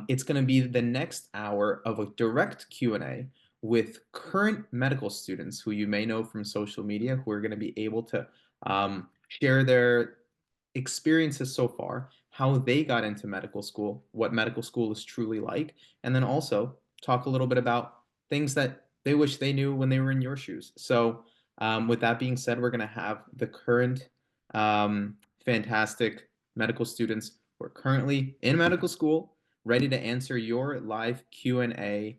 It's going to be the next hour of a direct Q&A with current medical students who you may know from social media, who are going to be able to share their experiences so far, how they got into medical school, what medical school is truly like, and then also talk a little bit about things that they wish they knew when they were in your shoes. So, with that being said, we're going to have the current fantastic medical students who are currently in medical school ready to answer your live Q&A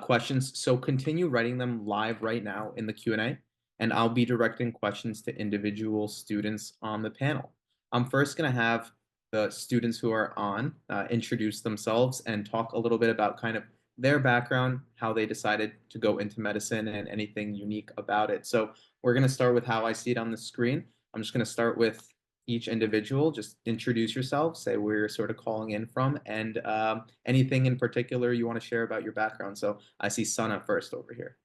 questions. So continue writing them live right now in the Q&A, and I'll be directing questions to individual students on the panel. I'm first going to have the students who are on introduce themselves and talk a little bit about kind of their background, how they decided to go into medicine, and anything unique about it. So we're going to start with how I see it on the screen. I'm just going to start with each individual. Just introduce yourself, say where you're sort of calling in from, and anything in particular you want to share about your background. So I see Sana first over here.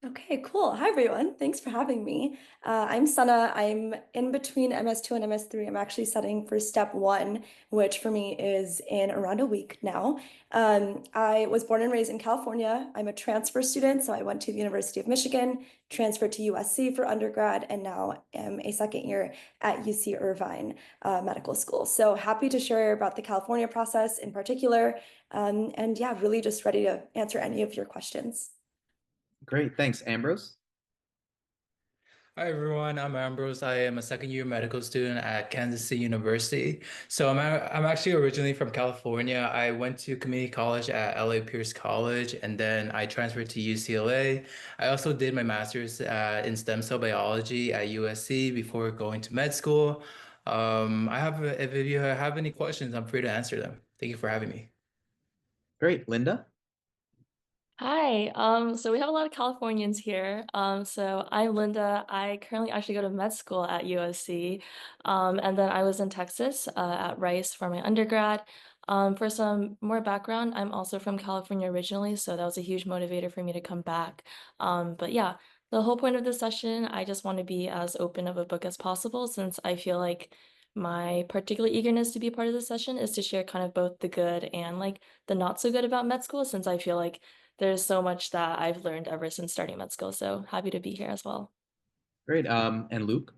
Okay, cool. Hi, everyone. Thanks for having me. I'm Sana. I'm in between MS2 and MS3. I'm actually studying for step one, which for me is in around a week now. I was born and raised in California. I'm a transfer student, so I went to the University of Michigan, transferred to USC for undergrad, and now am a second year at UC Irvine Medical School. So happy to share about the California process in particular. And yeah, really just ready to answer any of your questions. Great, thanks, Ambrose. Hi everyone, I'm Ambrose. I am a second year medical student at Kansas City University. I'm actually originally from California. I went to community college at LA Pierce College and then I transferred to UCLA. I also did my master's in stem cell biology at USC before going to med school. If you have any questions, I'm free to answer them. Thank you for having me. Great, Linda. Hi, so we have a lot of Californians here. So I'm Linda. I currently actually go to med school at USC. And then I was in Texas, at Rice for my undergrad. For some more background, I'm also from California originally, so that was a huge motivator for me to come back. But yeah, the whole point of this session, I just want to be as open of a book as possible since I feel like my particular eagerness to be part of this session is to share kind of both the good and like the not so good about med school since I feel like there's so much that I've learned ever since starting med school, so happy to be here as well. Great. And Luke.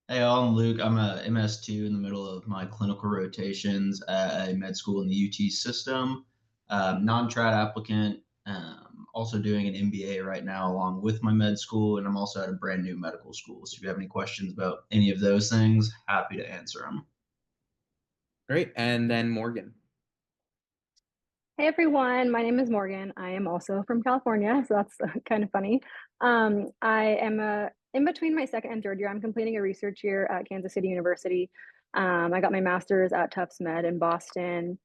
Hey, I'm Luke. I'm a MS2 in the middle of my clinical rotations at a med school in the UT system. Non-trad applicant, also doing an MBA right now along with my med school, and I'm also at a brand new medical school. So if you have any questions about any of those things, happy to answer them. Great. And then Morgan. Hey everyone, my name is Morgan. I am also from California, so that's kind of funny. I am in between my second and third year. I'm completing a research year at Kansas City University. I got my master's at Tufts Med in Boston.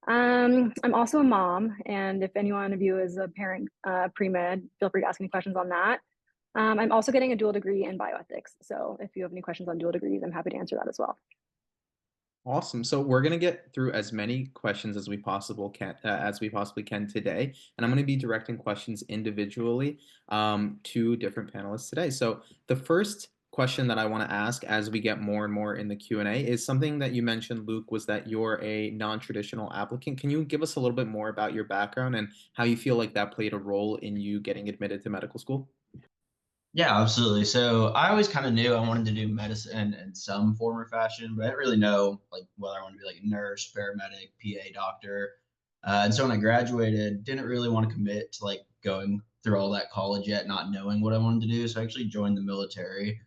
I'm also a mom, and if any one of you is a parent pre-med, feel free to ask any questions on that. I'm also getting a dual degree in bioethics, so if you have any questions on dual degrees, I'm happy to answer that as well. Awesome. So we're going to get through as many questions as we possibly can today, and I'm going to be directing questions individually to different panelists today. So the first question that I want to ask as we get more and more in the Q&A is something that you mentioned, Luke, was that you're a non-traditional applicant. Can you give us a little bit more about your background and how you feel like that played a role in you getting admitted to medical school? Yeah, absolutely. So I always kind of knew I wanted to do medicine in some form or fashion, but I didn't really know like whether I wanted to be like a nurse, paramedic, PA, doctor. And so when I graduated, didn't really want to commit to like going through all that college yet, not knowing what I wanted to do. So I actually joined the military.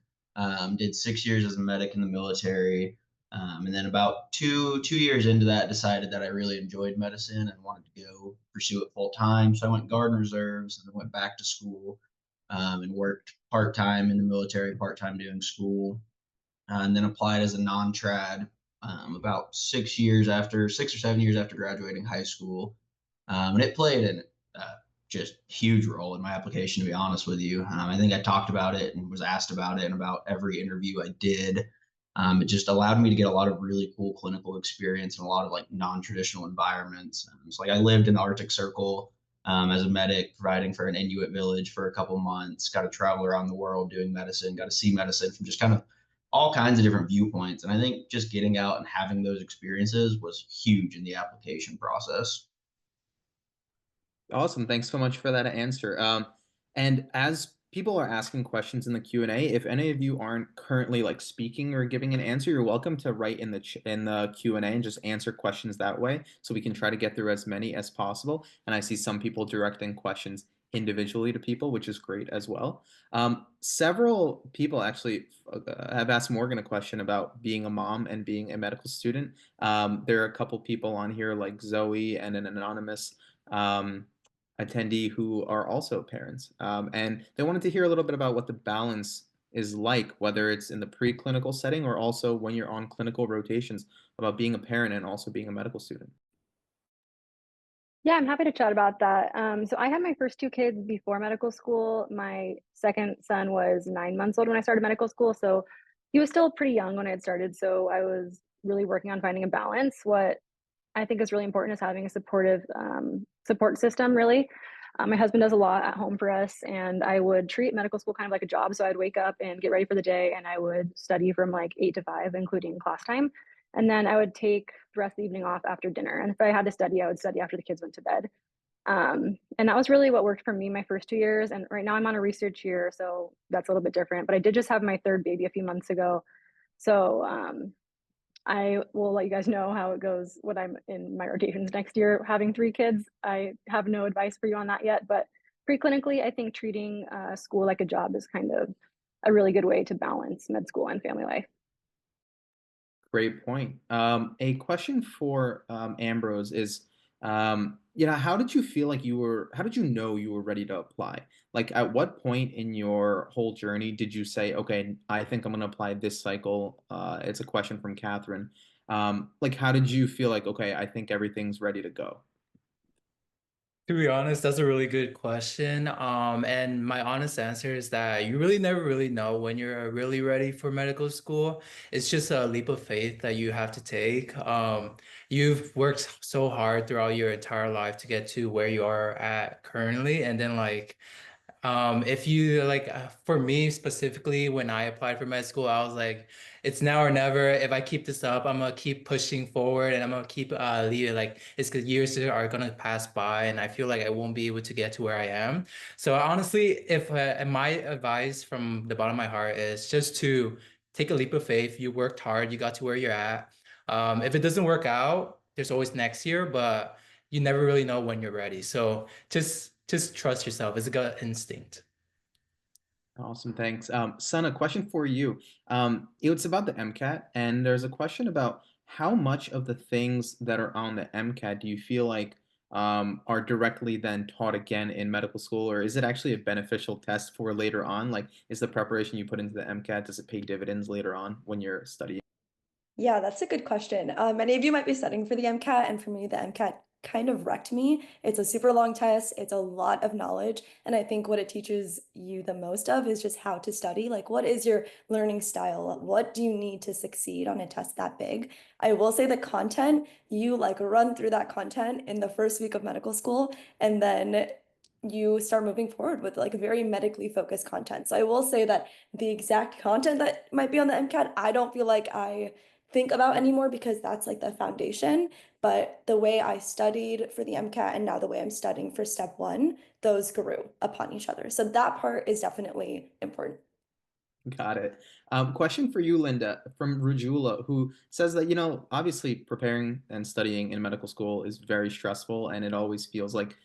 Did 6 years as a medic in the military. And then about two years into that, decided that I really enjoyed medicine and wanted to go pursue it full time. So I went guard and reserves and then went back to school and worked part time in the military, part time doing school, and then applied as a non trad about 6 or 7 years after graduating high school. And it played an just huge role in my application, to be honest with you. I think I talked about it and was asked about it in about every interview I did. It just allowed me to get a lot of really cool clinical experience in a lot of like non-traditional environments. So like I lived in the Arctic Circle as a medic, providing for an Inuit village for a couple months. Got to travel around the world doing medicine. Got to see medicine from just kind of all kinds of different viewpoints. And I think just getting out and having those experiences was huge in the application process. Awesome. Thanks so much for that answer. And as people are asking questions in the Q&A, if any of you aren't currently like speaking or giving an answer, you're welcome to write in the Q&A and just answer questions that way, so we can try to get through as many as possible. And I see some people directing questions individually to people, which is great as well. Several people actually have asked Morgan a question about being a mom and being a medical student. There are a couple people on here like Zoe and an anonymous attendee who are also parents. And they wanted to hear a little bit about what the balance is like, whether it's in the preclinical setting or also when you're on clinical rotations, about being a parent and also being a medical student. Yeah, I'm happy to chat about that. So I had my first two kids before medical school. My second son was 9 months old when I started medical school, so he was still pretty young when I had started. So I was really working on finding a balance. What I think is really important is having a supportive support system, really. My husband does a lot at home for us, and I would treat medical school kind of like a job. So I'd wake up and get ready for the day, and I would study from like 8 to 5, including class time. And then I would take the rest of the evening off after dinner. And if I had to study, I would study after the kids went to bed. And that was really what worked for me my first 2 years. And right now I'm on a research year, so that's a little bit different. But I did just have my third baby a few months ago. So I will let you guys know how it goes when I'm in my rotations next year. Having 3 kids, I have no advice for you on that yet, but preclinically, I think treating school like a job is kind of a really good way to balance med school and family life. Great point. A question for Ambrose is, how did you feel like how did you know you were ready to apply? Like, at what point in your whole journey did you say, okay, I think I'm going to apply this cycle? It's a question from Catherine. Like, how did you feel like, okay, I think everything's ready to go? To be honest, that's a really good question. And my honest answer is that you really never really know when you're really ready for medical school. It's just a leap of faith that you have to take. You've worked so hard throughout your entire life to get to where you are at currently, and then like if you like, for me specifically, when I applied for med school, I was like, it's now or never. If I keep this up, I'm gonna keep pushing forward and I'm gonna keep leading. Like, it's because years are gonna pass by, and I feel like I won't be able to get to where I am. So honestly, if my advice from the bottom of my heart is just to take a leap of faith. You worked hard, you got to where you're at. If it doesn't work out, there's always next year, but you never really know when you're ready. So just trust yourself. It's a gut instinct. Awesome, thanks. Sun, a question for you. It's about the MCAT, and there's a question about how much of the things that are on the MCAT do you feel like are directly then taught again in medical school, or is it actually a beneficial test for later on? Like, is the preparation you put into the MCAT, does it pay dividends later on when you're studying? Yeah, that's a good question. Many of you might be studying for the MCAT, and for me, the MCAT kind of wrecked me. It's a super long test, it's a lot of knowledge, and I think what it teaches you the most of is just how to study. Like, what is your learning style? What do you need to succeed on a test that big? I will say the content, you like run through that content in the first week of medical school, and then you start moving forward with like very medically focused content. So I will say that the exact content that might be on the MCAT, I don't feel like I think about anymore because that's like the foundation. But the way I studied for the MCAT and now the way I'm studying for step one, those grew upon each other. So that part is definitely important. Got it. Question for you, Linda, from Rujula, who says that, obviously preparing and studying in medical school is very stressful, and it always feels like,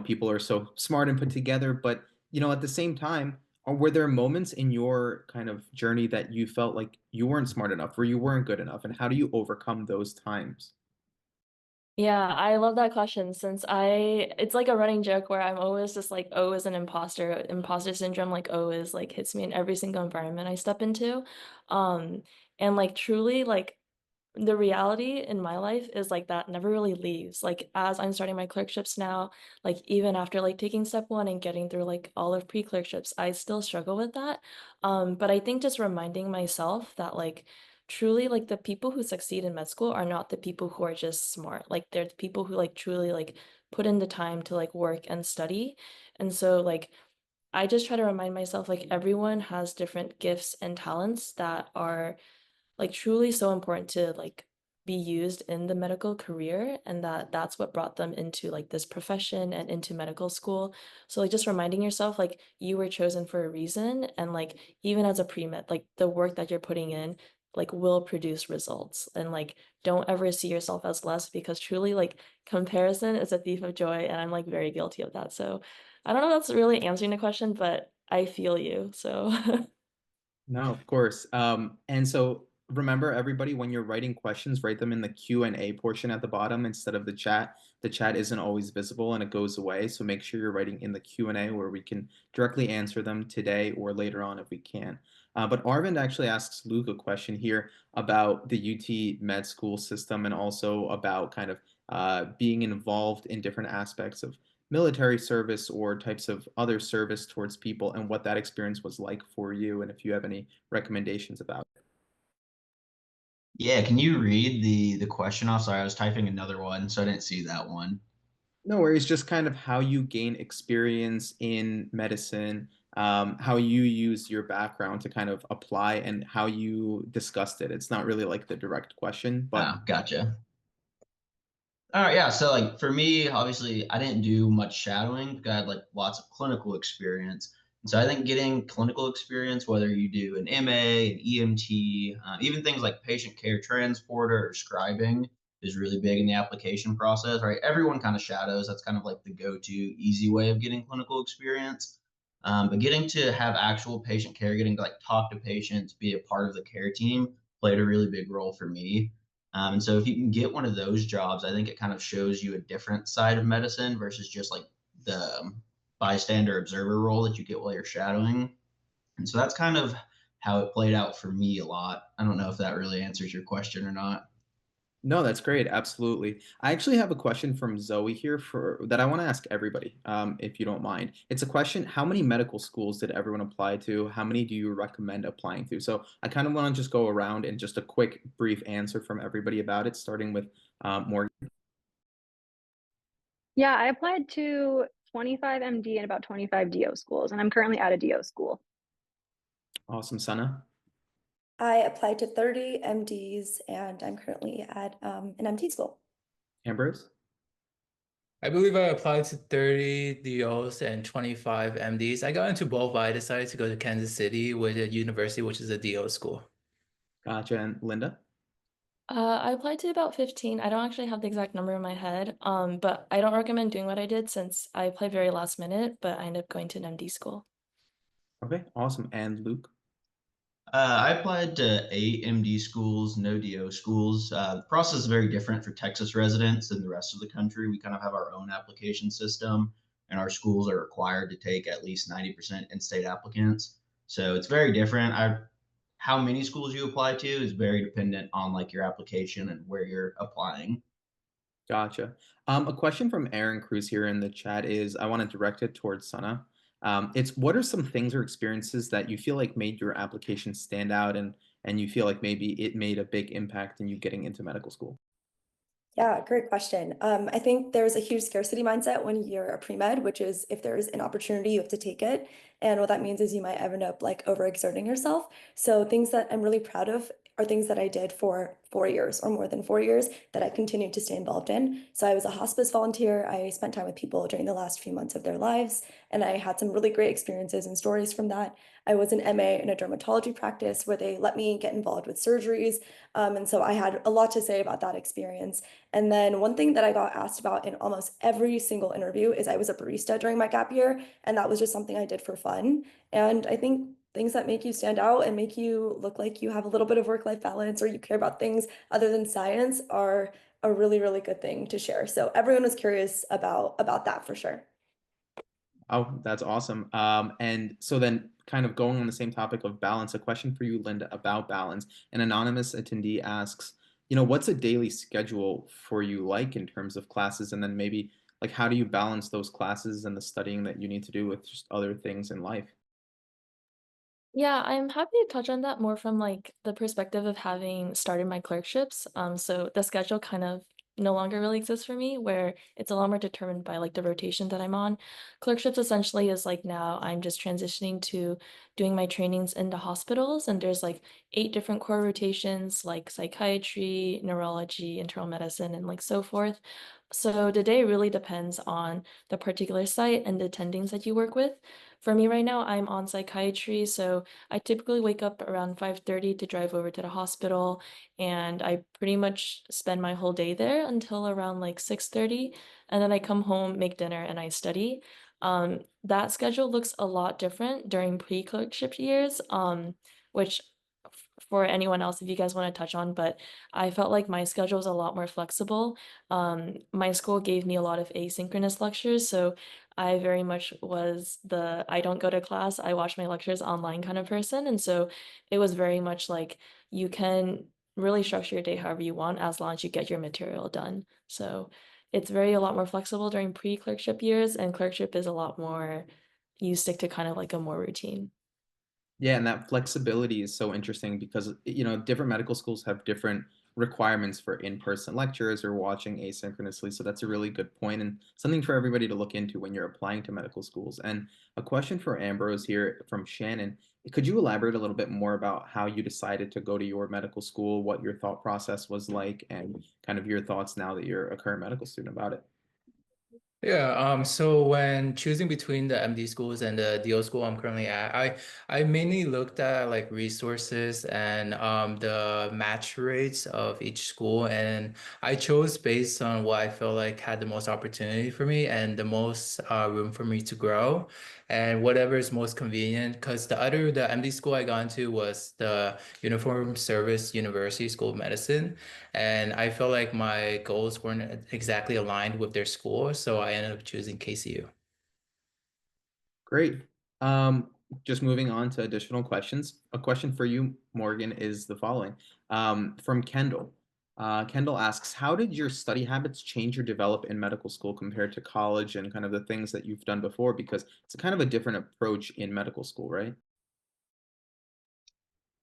people are so smart and put together. But, at the same time, were there moments in your kind of journey that you felt like you weren't smart enough or you weren't good enough? And how do you overcome those times? Yeah, I love that question since it's like a running joke where I'm always just like, oh, is an imposter, imposter syndrome, like, oh, is like hits me in every single environment I step into. Um, and like truly, like the reality in my life is like that never really leaves. Like as I'm starting my clerkships now, like even after like taking step one and getting through like all of pre-clerkships, I still struggle with that. But I think just reminding myself that like truly like the people who succeed in med school are not the people who are just smart. Like they're the people who like truly like put in the time to like work and study. And so like I just try to remind myself like everyone has different gifts and talents that are like truly so important to like be used in the medical career, and that's what brought them into like this profession and into medical school. So like just reminding yourself like you were chosen for a reason, and like even as a pre-med, like the work that you're putting in like will produce results, and like don't ever see yourself as less, because truly like comparison is a thief of joy, and I'm like very guilty of that. So I don't know if that's really answering the question, but I feel you. So No, of course. And so remember, everybody, when you're writing questions, write them in the Q&A portion at the bottom instead of the chat. The chat isn't always visible and it goes away. So make sure you're writing in the Q&A where we can directly answer them today or later on if we can. But Arvind actually asks Luke a question here about the UT med school system and also about kind of being involved in different aspects of military service or types of other service towards people, and what that experience was like for you, and if you have any recommendations about it. Yeah, can you read the question off? Sorry, I was typing another one, so I didn't see that one. No worries, just kind of how you gain experience in medicine, how you use your background to kind of apply, and how you discussed it. It's not really like the direct question, but Oh, gotcha. All right, yeah. So like for me, obviously, I didn't do much shadowing because I had like lots of clinical experience. And so I think getting clinical experience, whether you do an MA, an EMT, even things like patient care transporter or scribing, is really big in the application process. Right, everyone kind of shadows. That's kind of like the go-to easy way of getting clinical experience. But getting to have actual patient care, getting to like talk to patients, be a part of the care team, played a really big role for me. And so if you can get one of those jobs, I think it kind of shows you a different side of medicine versus just like the bystander observer role that you get while you're shadowing. And so that's kind of how it played out for me a lot. I don't know if that really answers your question or not. no, that's great. Absolutely. I actually have a question from Zoe here for that I want to ask everybody, if you don't mind. It's a question: how many medical schools did everyone apply to? How many do you recommend applying to? So I kind of want to just go around and just a quick, brief answer from everybody about it, starting with Morgan. Yeah, I applied to 25 MD and about 25 DO schools, and I'm currently at a DO school. Awesome, Sana. I applied to 30 MDs and I'm currently at an MD school. Ambrose. I believe I applied to 30 DOs and 25 MDs. I got into both, but I decided to go to Kansas City with a university, which is a DO school. Gotcha. And Linda. I applied to about 15. I don't actually have the exact number in my head, but I don't recommend doing what I did since I applied very last minute, but I ended up going to an MD school. Okay, awesome. And Luke. I applied to 8 MD schools, no DO schools. The process is very different for Texas residents than the rest of the country. We kind of have our own application system, and our schools are required to take at least 90% in-state applicants. So it's very different. How many schools you apply to is very dependent on like your application and where you're applying. Gotcha. A question from Aaron Cruz here in the chat is, I want to direct it towards Sana. It's what are some things or experiences that you feel like made your application stand out, and you feel like maybe it made a big impact in you getting into medical school? Yeah, great question. I think there's a huge scarcity mindset when you're a pre-med, which is if there's an opportunity, you have to take it. And what that means is you might end up like overexerting yourself. So things that I'm really proud of are things that I did for 4 years or more than 4 years that I continued to stay involved in. So I was a hospice volunteer. I spent time with people during the last few months of their lives, and I had some really great experiences and stories from that. I was an MA in a dermatology practice where they let me get involved with surgeries. And so I had a lot to say about that experience. And then one thing that I got asked about in almost every single interview is I was a barista during my gap year, and that was just something I did for fun. And I think things that make you stand out and make you look like you have a little bit of work-life balance or you care about things other than science are a really, really good thing to share. So everyone was curious about that for sure. Oh, that's awesome. And so then kind of going on the same topic of balance, a question for you, Linda, about balance. An anonymous attendee asks, what's a daily schedule for you like in terms of classes? And then maybe like, how do you balance those classes and the studying that you need to do with just other things in life? Yeah, I'm happy to touch on that more from like the perspective of having started my clerkships. So the schedule kind of no longer really exists for me, where it's a lot more determined by like the rotation that I'm on. Clerkships essentially is like now I'm just transitioning to doing my trainings into hospitals, and there's like 8 different core rotations like psychiatry, neurology, internal medicine, and like so forth. So the day really depends on the particular site and the attendings that you work with. For me right now, I'm on psychiatry, so I typically wake up around 5:30 to drive over to the hospital, and I pretty much spend my whole day there until around like 6:30, and then I come home, make dinner, and I study. That schedule looks a lot different during pre-clerkship years, which for anyone else, if you guys want to touch on, but I felt like my schedule was a lot more flexible. My school gave me a lot of asynchronous lectures, so I very much was the I don't go to class, I watch my lectures online kind of person. And so it was very much like you can really structure your day however you want as long as you get your material done. So it's very a lot more flexible during pre-clerkship years, and clerkship is a lot more you stick to kind of like a more routine. Yeah, and that flexibility is so interesting because, different medical schools have different requirements for in-person lectures or watching asynchronously. So that's a really good point and something for everybody to look into when you're applying to medical schools. And a question for Ambrose here from Shannon. Could you elaborate a little bit more about how you decided to go to your medical school, what your thought process was like, and kind of your thoughts now that you're a current medical student about it? Yeah, so when choosing between the MD schools and the DO school I'm currently at, I mainly looked at like resources and the match rates of each school, and I chose based on what I felt like had the most opportunity for me and the most room for me to grow, and whatever is most convenient. Because the MD school I got into was the Uniform Service University School of Medicine, and I felt like my goals weren't exactly aligned with their school, so I ended up choosing KCU. Great. Just moving on to additional questions. A question for you, Morgan, is the following from Kendall. Kendall asks, how did your study habits change or develop in medical school compared to college and kind of the things that you've done before? Because it's a kind of a different approach in medical school, right?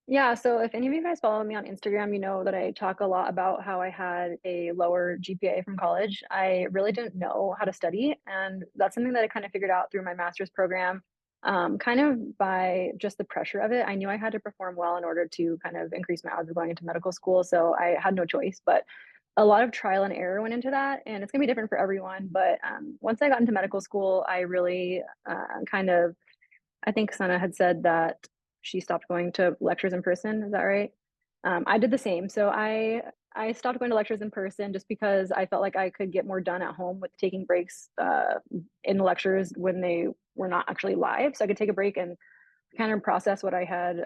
Yeah, so if any of you guys follow me on Instagram, you know that I talk a lot about how I had a lower GPA from college. I really didn't know how to study, and that's something that I kind of figured out through my master's program, kind of by just the pressure of it. I knew I had to perform well in order to kind of increase my odds of going into medical school, so I had no choice. But a lot of trial and error went into that, and it's gonna be different for everyone. But once I got into medical school, I really kind of I think Sana had said that she stopped going to lectures in person. Is that right? I did the same. So I stopped going to lectures in person just because I felt like I could get more done at home with taking breaks in the lectures when they were not actually live. So I could take a break and kind of process what I had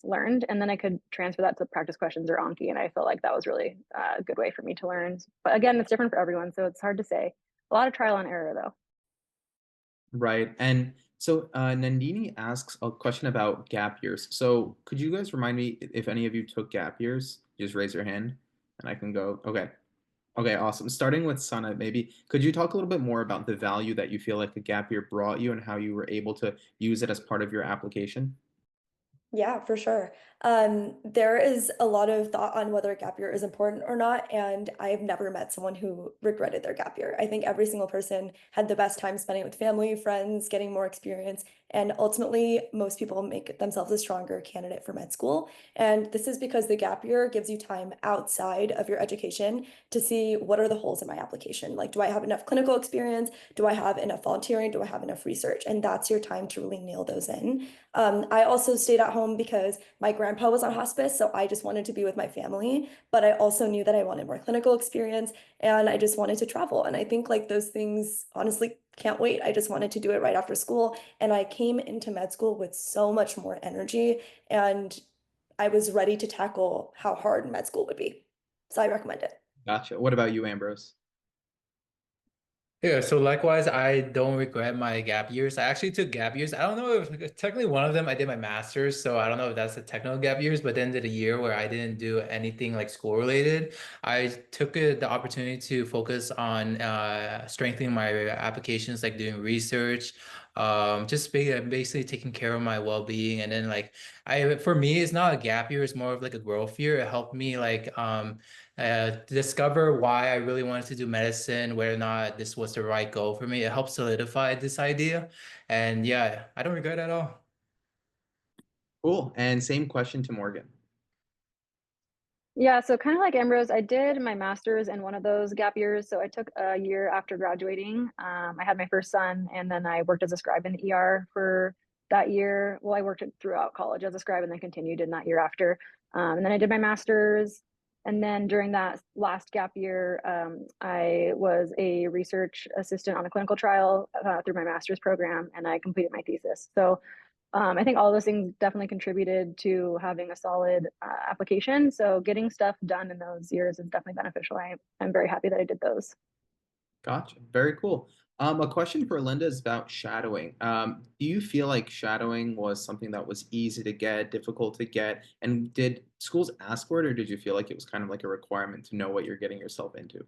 learned, and then I could transfer that to practice questions or Anki. And I felt like that was really a good way for me to learn. But again, it's different for everyone, so it's hard to say. A lot of trial and error, though. Right. And so Nandini asks a question about gap years. So could you guys remind me if any of you took gap years? Just raise your hand and I can go. Okay. Okay, awesome. Starting with Sana, maybe could you talk a little bit more about the value that you feel like the gap year brought you and how you were able to use it as part of your application? Yeah, for sure. There is a lot of thought on whether a gap year is important or not, and I've never met someone who regretted their gap year. I think every single person had the best time spending it with family, friends, getting more experience, and ultimately, most people make themselves a stronger candidate for med school. And this is because the gap year gives you time outside of your education to see what are the holes in my application. Like, do I have enough clinical experience? Do I have enough volunteering? Do I have enough research? And that's your time to really nail those in. I also stayed at home because my grandpa was on hospice, so I just wanted to be with my family. But I also knew that I wanted more clinical experience and I just wanted to travel. And I think like those things honestly can't wait. I just wanted to do it right after school. And I came into med school with so much more energy and I was ready to tackle how hard med school would be. So I recommend it. Gotcha. What about you, Ambrose? Yeah, so likewise, I don't regret my gap years. I actually took gap years. I don't know if technically one of them I did my master's, so I don't know if that's the technical gap years, but then did a year where I didn't do anything like school related. I took the opportunity to focus on strengthening my applications, like doing research, just basically taking care of my well-being. And then like for me, it's not a gap year, it's more of like a growth year. It helped me like discover why I really wanted to do medicine, whether or not this was the right goal for me. It helped solidify this idea. And yeah, I don't regret it at all. Cool. And same question to Morgan. Yeah, so kind of like Ambrose, I did my master's in one of those gap years. So I took a year after graduating. I had my first son, and then I worked as a scribe in the ER for that year. Well, I worked throughout college as a scribe and then continued in that year after. And then I did my master's. And then during that last gap year, I was a research assistant on a clinical trial through my master's program, and I completed my thesis. So I think all those things definitely contributed to having a solid application. So getting stuff done in those years is definitely beneficial. I'm very happy that I did those. Gotcha. Very cool. A question for Linda is about shadowing. Do you feel like shadowing was something that was easy to get, difficult to get? And did schools ask for it, or did you feel like it was kind of like a requirement to know what you're getting yourself into?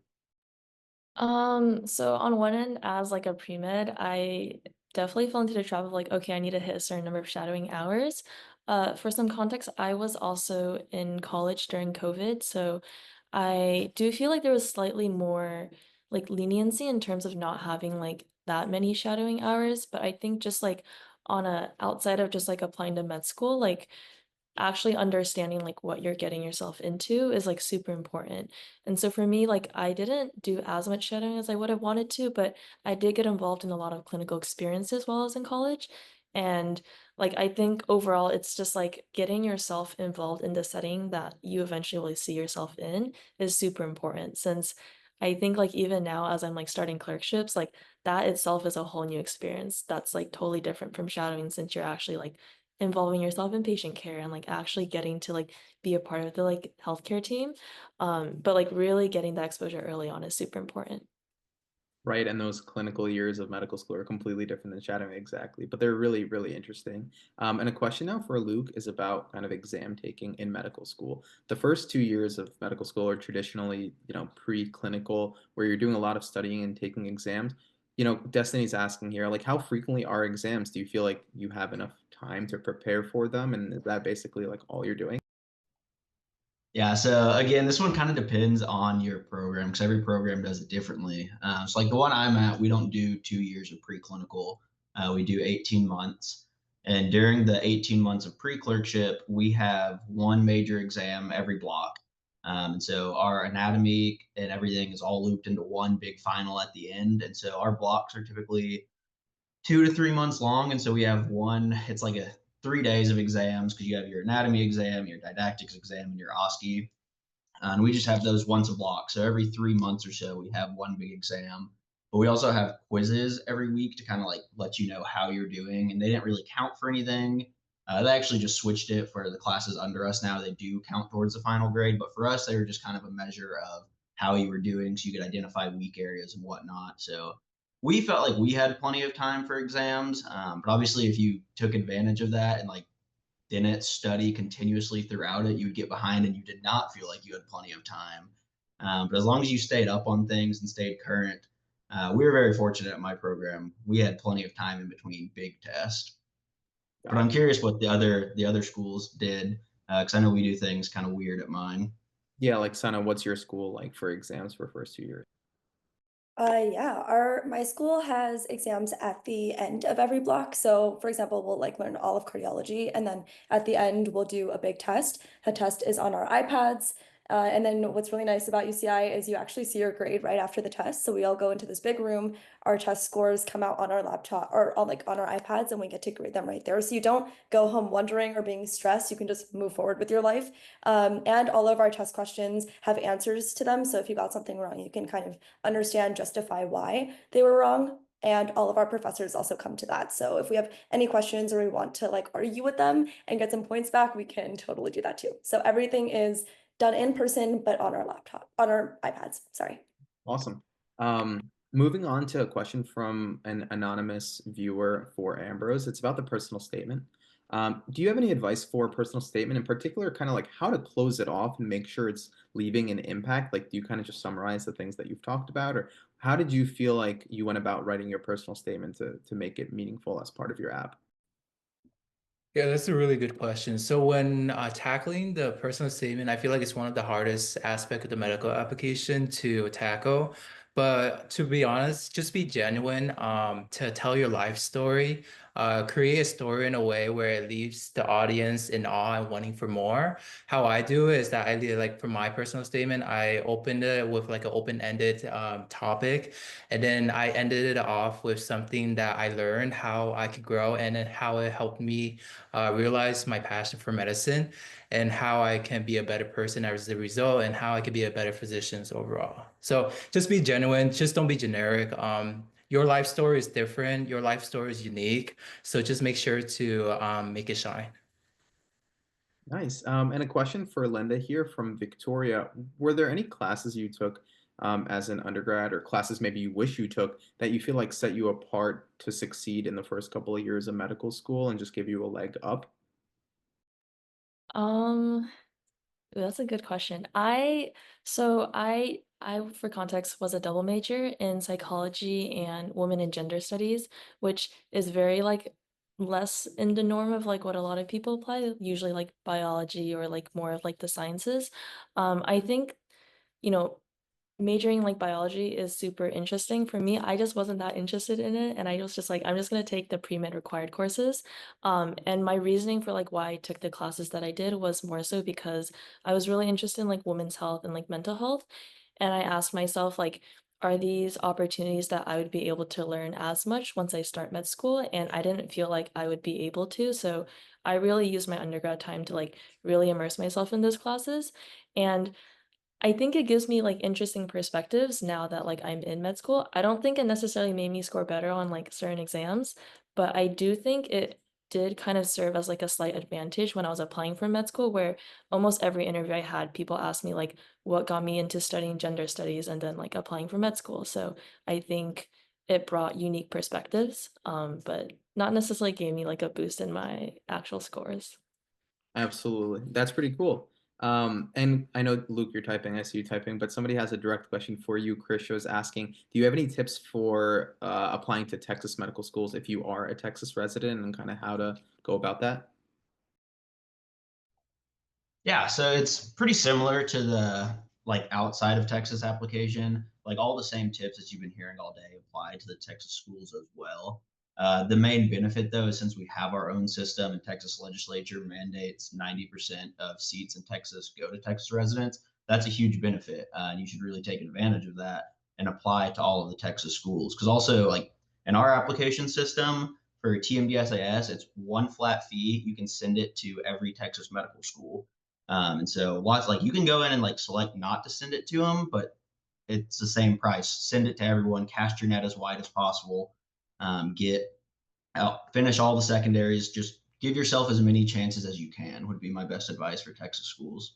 So on one end, as like a pre-med, I definitely fell into the trap of like, okay, I need to hit a certain number of shadowing hours. For some context, I was also in college during COVID, so I do feel like there was slightly more like leniency in terms of not having like that many shadowing hours. But I think just like on a outside of just like applying to med school, like actually understanding like what you're getting yourself into is like super important. And so for me, like I didn't do as much shadowing as I would have wanted to, but I did get involved in a lot of clinical experiences while I was in college. And like I think overall it's just like getting yourself involved in the setting that you eventually will see yourself in is super important since I think like even now as I'm like starting clerkships, like that itself is a whole new experience that's like totally different from shadowing since you're actually like involving yourself in patient care and like actually getting to like be a part of the like healthcare team. But like really getting that exposure early on is super important. Right, and those clinical years of medical school are completely different than shadowing, exactly, but they're really, really interesting. And a question now for Luke is about kind of exam taking in medical school. The first 2 years of medical school are traditionally, pre-clinical, where you're doing a lot of studying and taking exams. Destiny's asking here, like, how frequently are exams? Do you feel like you have enough time to prepare for them, and is that basically like all you're doing? Yeah, so again, this one kind of depends on your program because every program does it differently. So, like the one I'm at, we don't do 2 years of preclinical. We do 18 months. And during the 18 months of pre-clerkship, we have one major exam every block. And so our anatomy and everything is all looped into one big final at the end. And so our blocks are typically 2 to 3 months long. And so we have one, it's like a 3 days of exams because you have your anatomy exam, your didactics exam, and your OSCE. And we just have those once a block. So every 3 months or so, we have one big exam. But we also have quizzes every week to kind of like let you know how you're doing. And they didn't really count for anything. They actually just switched it for the classes under us now. They do count towards the final grade. But for us, they were just kind of a measure of how you were doing so you could identify weak areas and whatnot. So we felt like we had plenty of time for exams. But obviously, if you took advantage of that and like didn't study continuously throughout it, you would get behind and you did not feel like you had plenty of time. But as long as you stayed up on things and stayed current, we were very fortunate at my program. We had plenty of time in between big tests. But I'm Gotcha. curious what the other schools did because I know we do things kind of weird at mine. Yeah, like Sana, what's your school like for exams for first 2 years? Yeah, our my school has exams at the end of every block. So, for example, we'll like learn all of cardiology, and then at the end we'll do a big test. That test is on our iPads. And then what's really nice about UCI is you actually see your grade right after the test. So we all go into this big room. Our test scores come out on our laptop or on like on our iPads, and we get to grade them right there. So you don't go home wondering or being stressed. You can just move forward with your life. And all of our test questions have answers to them. So if you got something wrong, you can kind of understand, justify why they were wrong. And all of our professors also come to that. So if we have any questions or we want to like argue with them and get some points back, we can totally do that too. So everything is done in person, but on our laptop, on our iPads, sorry. Awesome. Moving on to a question from an anonymous viewer for Ambrose. It's about the personal statement. Do you have any advice for a personal statement in particular, kind of like how to close it off and make sure it's leaving an impact? Like, do you kind of just summarize the things that you've talked about, or how did you feel like you went about writing your personal statement to make it meaningful as part of your app? Yeah, that's a really good question. So when tackling the personal statement, I feel like it's one of the hardest aspect of the medical application to tackle. But to be honest, just be genuine, to tell your life story, create a story in a way where it leaves the audience in awe and wanting for more. How I do it is that I did like for my personal statement, I opened it with like an open-ended topic, and then I ended it off with something that I learned, how I could grow, and then how it helped me realized my passion for medicine and how I can be a better person as a result and how I can be a better physician overall. So just be genuine, just don't be generic. Your life story is different, your life story is unique. So just make sure to make it shine. Nice. And a question for Linda here from Victoria. Were there any classes you took as an undergrad or classes maybe you wish you took that you feel like set you apart to succeed in the first couple of years of medical school and just give you a leg up? Um, that's a good question. I for context was a double major in psychology and women and gender studies, which is very like less in the norm of like what a lot of people apply, usually like biology or like more of like the sciences. I think, you know, majoring in like biology is super interesting. For me, I just wasn't that interested in it, and I was just like, I'm just gonna take the pre-med required courses. And my reasoning for like why I took the classes that I did was more so because I was really interested in like women's health and like mental health. And I asked myself, like, are these opportunities that I would be able to learn as much once I start med school? And I didn't feel like I would be able to. So I really used my undergrad time to like really immerse myself in those classes. And I think it gives me like interesting perspectives now that like I'm in med school. I don't think it necessarily made me score better on like certain exams, but I do think it did kind of serve as like a slight advantage when I was applying for med school, where almost every interview I had, people asked me like what got me into studying gender studies and then like applying for med school. So I think it brought unique perspectives, but not necessarily gave me like a boost in my actual scores. Absolutely. That's pretty cool. And I know, Luke, you're typing, I see you typing, but somebody has a direct question for you. Chris was asking, do you have any tips for applying to Texas medical schools if you are a Texas resident and kind of how to go about that? Yeah, so it's pretty similar to the like outside of Texas application. Like all the same tips that you've been hearing all day apply to the Texas schools as well. The main benefit, though, is since we have our own system and Texas legislature mandates 90% of seats in Texas go to Texas residents, that's a huge benefit. And you should really take advantage of that and apply to all of the Texas schools. Because also, like in our application system for TMDSIS, it's one flat fee. You can send it to every Texas medical school. And so lots like you can go in and like select not to send it to them, but it's the same price. Send it to everyone, cast your net as wide as possible, get out, finish all the secondaries, just give yourself as many chances as you can would be my best advice for Texas schools.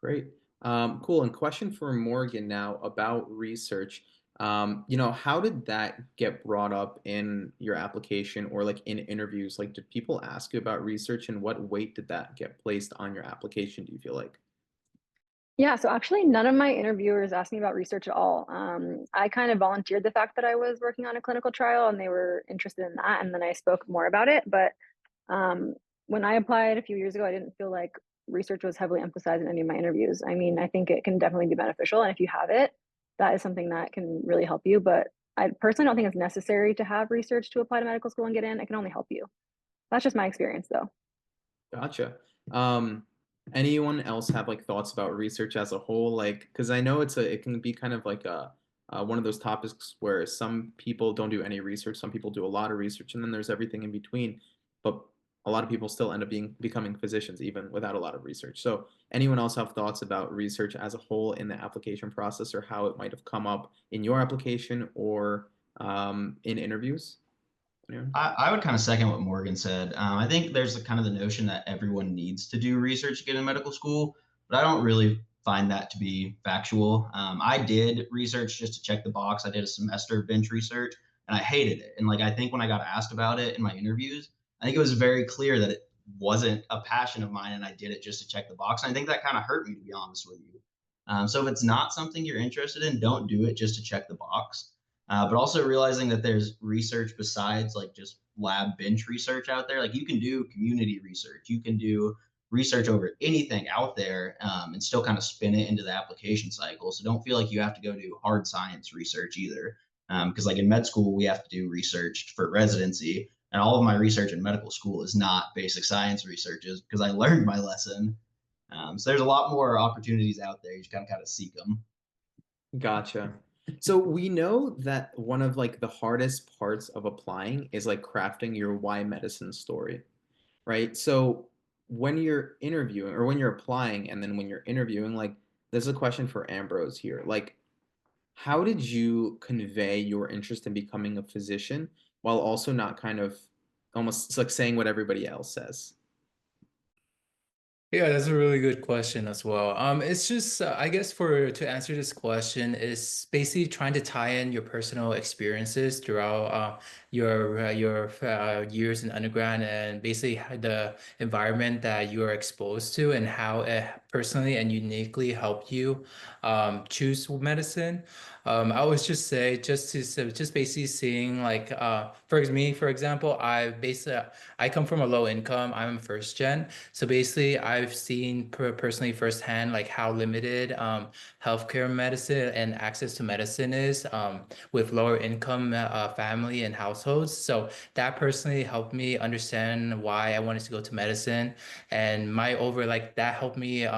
Great. Cool. And question for Morgan now about research. How did that get brought up in your application or like in interviews? Like, did people ask you about research and what weight did that get placed on your application, do you feel like? Yeah, so actually none of my interviewers asked me about research at all. I kind of volunteered the fact that I was working on a clinical trial and they were interested in that, and then I spoke more about it. But um, when I applied a few years ago, I didn't feel like research was heavily emphasized in any of my interviews. I mean, I think it can definitely be beneficial, and if you have it, that is something that can really help you. But I personally don't think it's necessary to have research to apply to medical school and get in. It can only help you. That's just my experience, though. Gotcha. Um, Anyone else have like thoughts about research as a whole? Like, because I know it can be kind of like a one of those topics where some people don't do any research, some people do a lot of research, and then there's everything in between. But a lot of people still end up becoming physicians even without a lot of research. So, anyone else have thoughts about research as a whole in the application process or how it might have come up in your application or in interviews? Anyone? I would kind of second what Morgan said. I think there's the kind of the notion that everyone needs to do research to get in medical school, but I don't really find that to be factual. I did research just to check the box. I did a semester of bench research and I hated it. And like I think when I got asked about it in my interviews, I think it was very clear that it wasn't a passion of mine and I did it just to check the box. And I think that kind of hurt me, to be honest with you. So if it's not something you're interested in, don't do it just to check the box. But also realizing that there's research besides like just lab bench research out there. Like you can do community research, you can do research over anything out there, and still kind of spin it into the application cycle. So don't feel like you have to go do hard science research either. Because like in med school, we have to do research for residency, and all of my research in medical school is not basic science researches because I learned my lesson. So there's a lot more opportunities out there. You just kind of seek them. Gotcha. So we know that one of like the hardest parts of applying is like crafting your why medicine story, right? So when you're interviewing or when you're applying and then when you're interviewing, like there's a question for Ambrose here. Like, how did you convey your interest in becoming a physician while also not kind of almost like saying what everybody else says? Yeah, that's a really good question as well. It's just, I guess to answer this question is basically trying to tie in your personal experiences throughout your years in undergrad and basically the environment that you are exposed to and how it personally and uniquely helped you choose medicine. I would just say just basically seeing like me, for example, I come from a low income. I'm first gen. So basically, I've seen personally firsthand like how limited healthcare medicine and access to medicine is with lower income family and households. So that personally helped me understand why I wanted to go to medicine, and my over like that helped me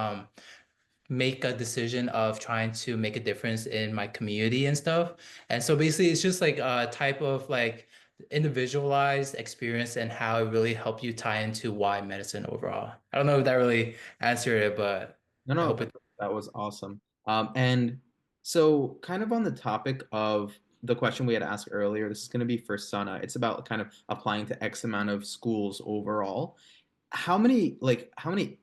make a decision of trying to make a difference in my community and stuff. And so basically it's just like a type of like individualized experience and how it really helped you tie into why medicine overall. I don't know if that really answered it, but No, I no, hope it. that was awesome. And so, kind of on the topic of the question we had asked earlier, this is going to be for Sana. It's about kind of applying to X amount of schools overall. How many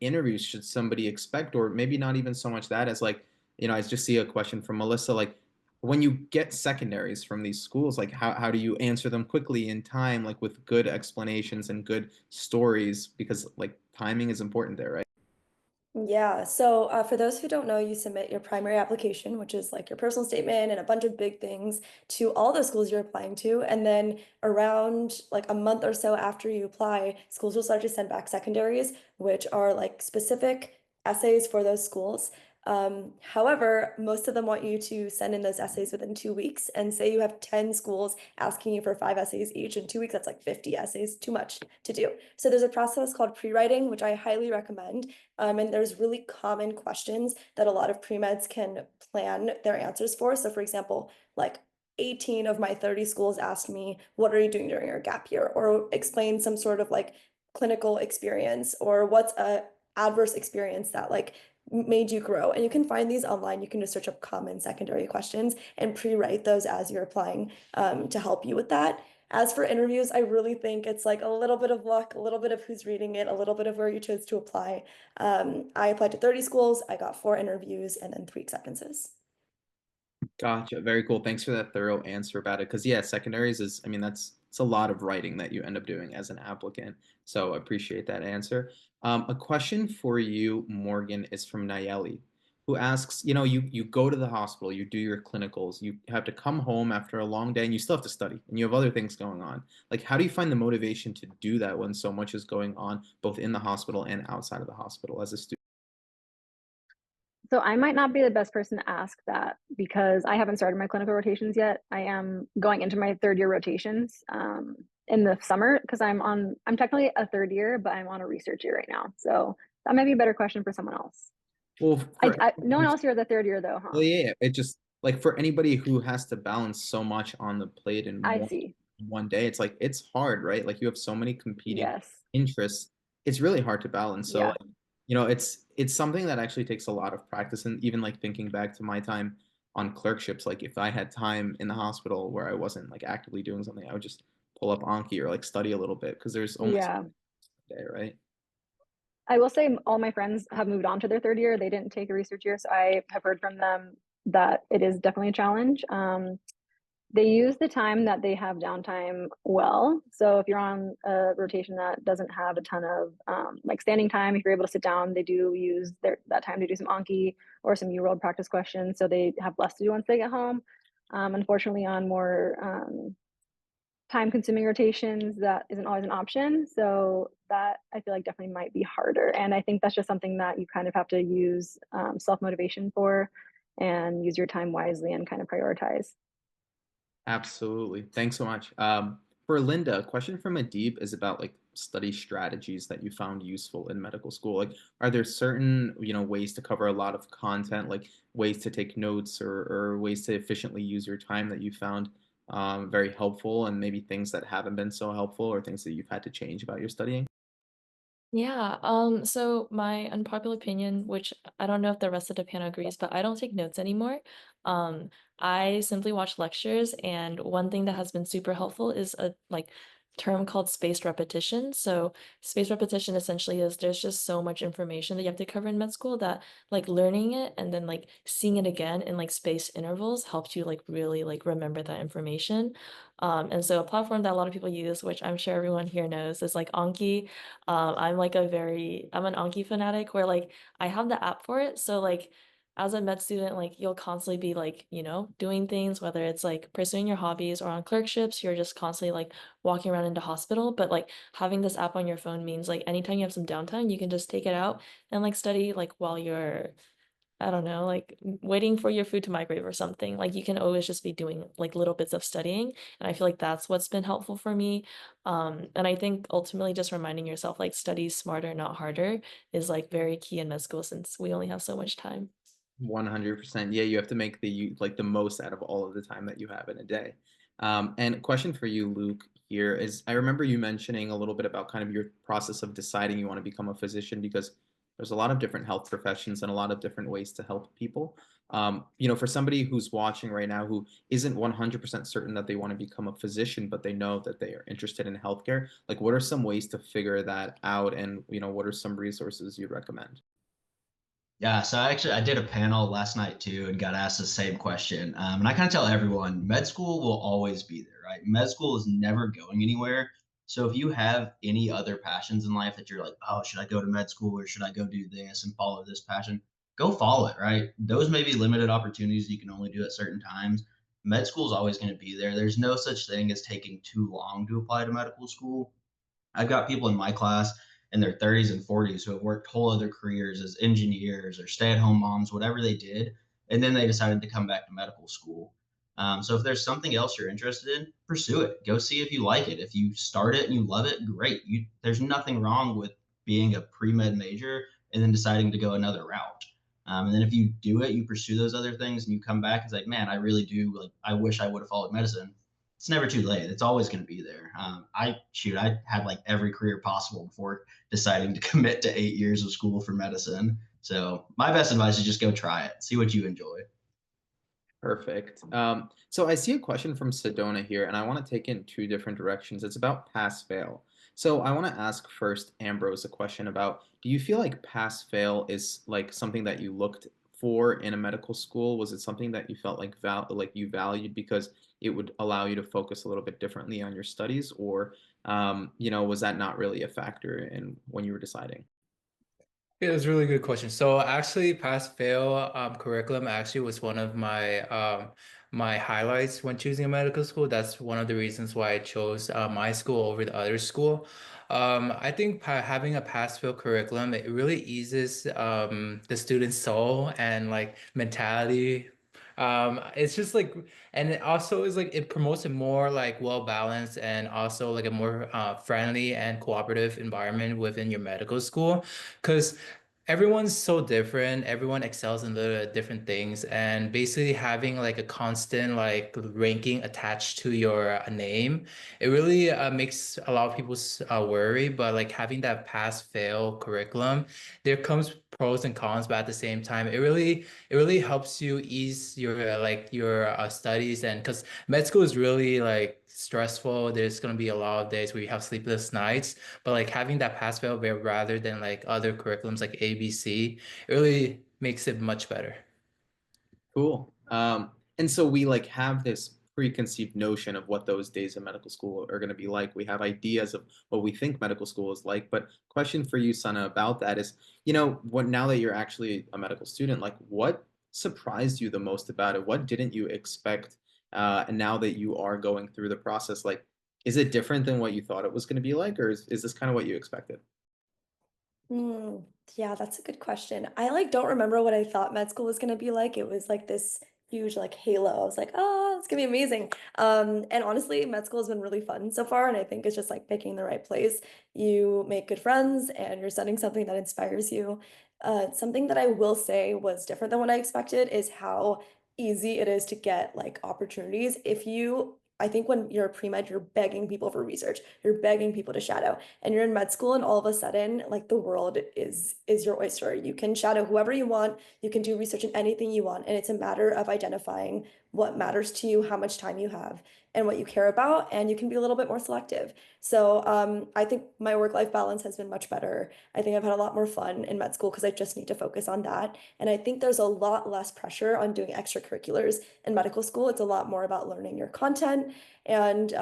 interviews should somebody expect, or maybe not even so much that as like, I just see a question from Melissa, like when you get secondaries from these schools, like how do you answer them quickly in time, like with good explanations and good stories, because like timing is important there, right? Yeah, so for those who don't know, you submit your primary application, which is like your personal statement and a bunch of big things to all the schools you're applying to. And then around like a month or so after you apply, schools will start to send back secondaries, which are like specific essays for those schools. However, most of them want you to send in those essays within 2 weeks. And say you have 10 schools asking you for 5 essays each in 2 weeks, that's like 50 essays, too much to do. So there's a process called pre-writing, which I highly recommend. And there's really common questions that a lot of pre-meds can plan their answers for. So for example, like 18 of my 30 schools asked me, what are you doing during your gap year? Or explain some sort of like clinical experience, or what's a adverse experience that like made you grow. And you can find these online. You can just search up common secondary questions and pre-write those as you're applying to help you with that. As for interviews, I really think it's like a little bit of luck, a little bit of who's reading it, a little bit of where you chose to apply. I applied to 30 schools, I got 4 interviews and then 3 acceptances. Gotcha. Very cool. Thanks for that thorough answer about it. Because yeah, secondaries is, I mean, it's a lot of writing that you end up doing as an applicant. So I appreciate that answer. A question for you, Morgan, is from Nayeli, who asks, you go to the hospital, you do your clinicals, you have to come home after a long day, and you still have to study, and you have other things going on. Like, how do you find the motivation to do that when so much is going on, both in the hospital and outside of the hospital as a student? So I might not be the best person to ask that because I haven't started my clinical rotations yet. I am going into my third year rotations in the summer because I'm technically a third year, but I'm on a research year right now. So that might be a better question for someone else. Well, for No one else here is the third year though, huh? Well, yeah, it just like for anybody who has to balance so much on the plate in I one see. one day, it's like it's hard, right? Like you have so many competing Yes. interests. It's really hard to balance. So Yeah. like, it's something that actually takes a lot of practice. And even like thinking back to my time on clerkships, like if I had time in the hospital where I wasn't like actively doing something, I would just pull up Anki or like study a little bit because there's only so Yeah. much a day, right? I will say all my friends have moved on to their third year. They didn't take a research year. So I have heard from them that it is definitely a challenge. They use the time that they have downtime well. So if you're on a rotation that doesn't have a ton of like standing time, if you're able to sit down, they do use that time to do some Anki or some U-World practice questions. So they have less to do once they get home. Unfortunately, on more time-consuming rotations, that isn't always an option. So that I feel like definitely might be harder. And I think that's just something that you kind of have to use self-motivation for and use your time wisely and kind of prioritize. Absolutely. Thanks so much. For Linda, a question from Adib is about like study strategies that you found useful in medical school. Like, are there certain, ways to cover a lot of content, like ways to take notes or ways to efficiently use your time that you found very helpful, and maybe things that haven't been so helpful or things that you've had to change about your studying? Yeah, so my unpopular opinion, which I don't know if the rest of the panel agrees, but I don't take notes anymore. Um, I simply watch lectures, and one thing that has been super helpful is a like term called spaced repetition. So spaced repetition essentially is there's just so much information that you have to cover in med school that like learning it and then like seeing it again in like spaced intervals helps you like really like remember that information. And so a platform that a lot of people use, which I'm sure everyone here knows, is like Anki. I'm an Anki fanatic where like I have the app for it. So like as a med student, like you'll constantly be like, doing things, whether it's like pursuing your hobbies or on clerkships, you're just constantly like walking around into hospital. But like having this app on your phone means like anytime you have some downtime, you can just take it out and like study like while you're I don't know, like waiting for your food to migrate or something. Like you can always just be doing like little bits of studying. And I feel like that's what's been helpful for me. And I think ultimately just reminding yourself like study smarter, not harder is like very key in med school since we only have so much time. 100%. Yeah, you have to make the most out of all of the time that you have in a day. And a question for you, Luke, here is I remember you mentioning a little bit about kind of your process of deciding you want to become a physician because there's a lot of different health professions and a lot of different ways to help people. For somebody who's watching right now who isn't 100% certain that they want to become a physician, but they know that they are interested in healthcare, like what are some ways to figure that out, and what are some resources you'd recommend? Yeah, so I did a panel last night too and got asked the same question. And I kind of tell everyone med school will always be there, right? Med school is never going anywhere. So if you have any other passions in life that you're like, oh, should I go to med school or should I go do this and follow this passion? Go follow it, right? Those may be limited opportunities you can only do at certain times. Med school is always going to be there. There's no such thing as taking too long to apply to medical school. I've got people in my class in their 30s and 40s who have worked whole other careers as engineers or stay-at-home moms, whatever they did, and then they decided to come back to medical school. So if there's something else you're interested in, pursue it. Go see if you like it. If you start it and you love it, great. There's nothing wrong with being a pre-med major and then deciding to go another route. And then if you do it, you pursue those other things, and you come back, it's like, man, I really do like. I wish I would have followed medicine. It's never too late. It's always going to be there. I had like every career possible before deciding to commit to 8 years of school for medicine. So my best advice is just go try it, see what you enjoy. Perfect. So I see a question from Sedona here, and I want to take in two different directions. It's about pass fail. So I want to ask first Ambrose a question about, do you feel like pass fail is like something that you looked for in a medical school? Was it something that you felt like you valued because it would allow you to focus a little bit differently on your studies, or was that not really a factor in when you were deciding? Yeah, it's a really good question. So actually, pass fail curriculum actually was one of my highlights when choosing a medical school. That's one of the reasons why I chose my school over the other school. I think having a pass fail curriculum, it really eases the student's soul and like mentality. It's just like, and it also is like it promotes a more like well balanced and also like a more friendly and cooperative environment within your medical school. Because everyone's so different. Everyone excels in the different things, and basically having like a constant like ranking attached to your name, it really makes a lot of people worry. But like having that pass fail curriculum, there comes pros and cons, but at the same time, it really helps you ease your studies, and because med school is really like stressful. There's gonna be a lot of days where you have sleepless nights. But like having that pass fail rather than like other curriculums like ABC, it really makes it much better. Cool. And so we like have this preconceived notion of what those days of medical school are going to be like. We have ideas of what we think medical school is like. But question for you, Sana, about that is, what now that you're actually a medical student, like what surprised you the most about it? What didn't you expect? And now that you are going through the process, like Is it different than what you thought it was going to be like, or is this kind of what you expected? Mm, yeah, that's a good question. I like don't remember what I thought med school was gonna be like. It was like this huge like halo. I was like, oh, it's gonna be amazing. And honestly, med school has been really fun so far, and I think it's just like picking the right place. You make good friends, and you're studying something that inspires you. Something that I will say was different than what I expected is how easy it is to get like opportunities. I think when you're a pre-med, you're begging people for research. You're begging people to shadow and you're in med school and all of a sudden like the world is your oyster. You can shadow whoever you want, you can do research in anything you want, and it's a matter of identifying what matters to you, how much time you have, and what you care about, and you can be a little bit more selective. So I think my work-life balance has been much better. I think I've had a lot more fun in med school because I just need to focus on that, and I think there's a lot less pressure on doing extracurriculars in medical school. It's a lot more about learning your content and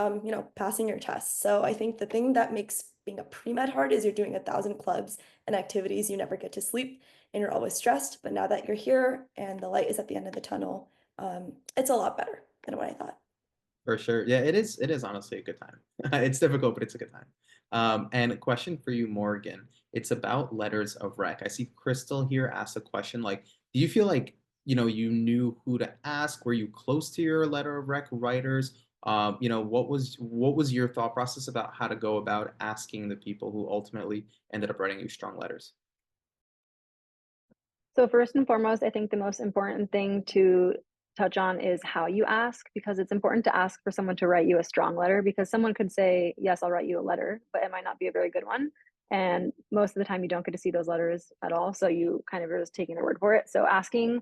passing your tests. So I think the thing that makes being a pre-med hard is you're doing 1,000 clubs and activities. You never get to sleep and you're always stressed. But now that you're here and the light is at the end of the tunnel, it's a lot better than what I thought. For sure. Yeah, it is. It is honestly a good time. It's difficult, but it's a good time. And a question for you, Morgan. It's about letters of rec. I see Crystal here ask a question like, do you feel like, you knew who to ask? Were you close to your letter of rec writers? What was your thought process about how to go about asking the people who ultimately ended up writing you strong letters? So first and foremost, I think the most important thing to touch on is how you ask, because it's important to ask for someone to write you a strong letter, because someone could say, yes, I'll write you a letter, but it might not be a very good one. And most of the time you don't get to see those letters at all. So you kind of are just taking their word for it. So asking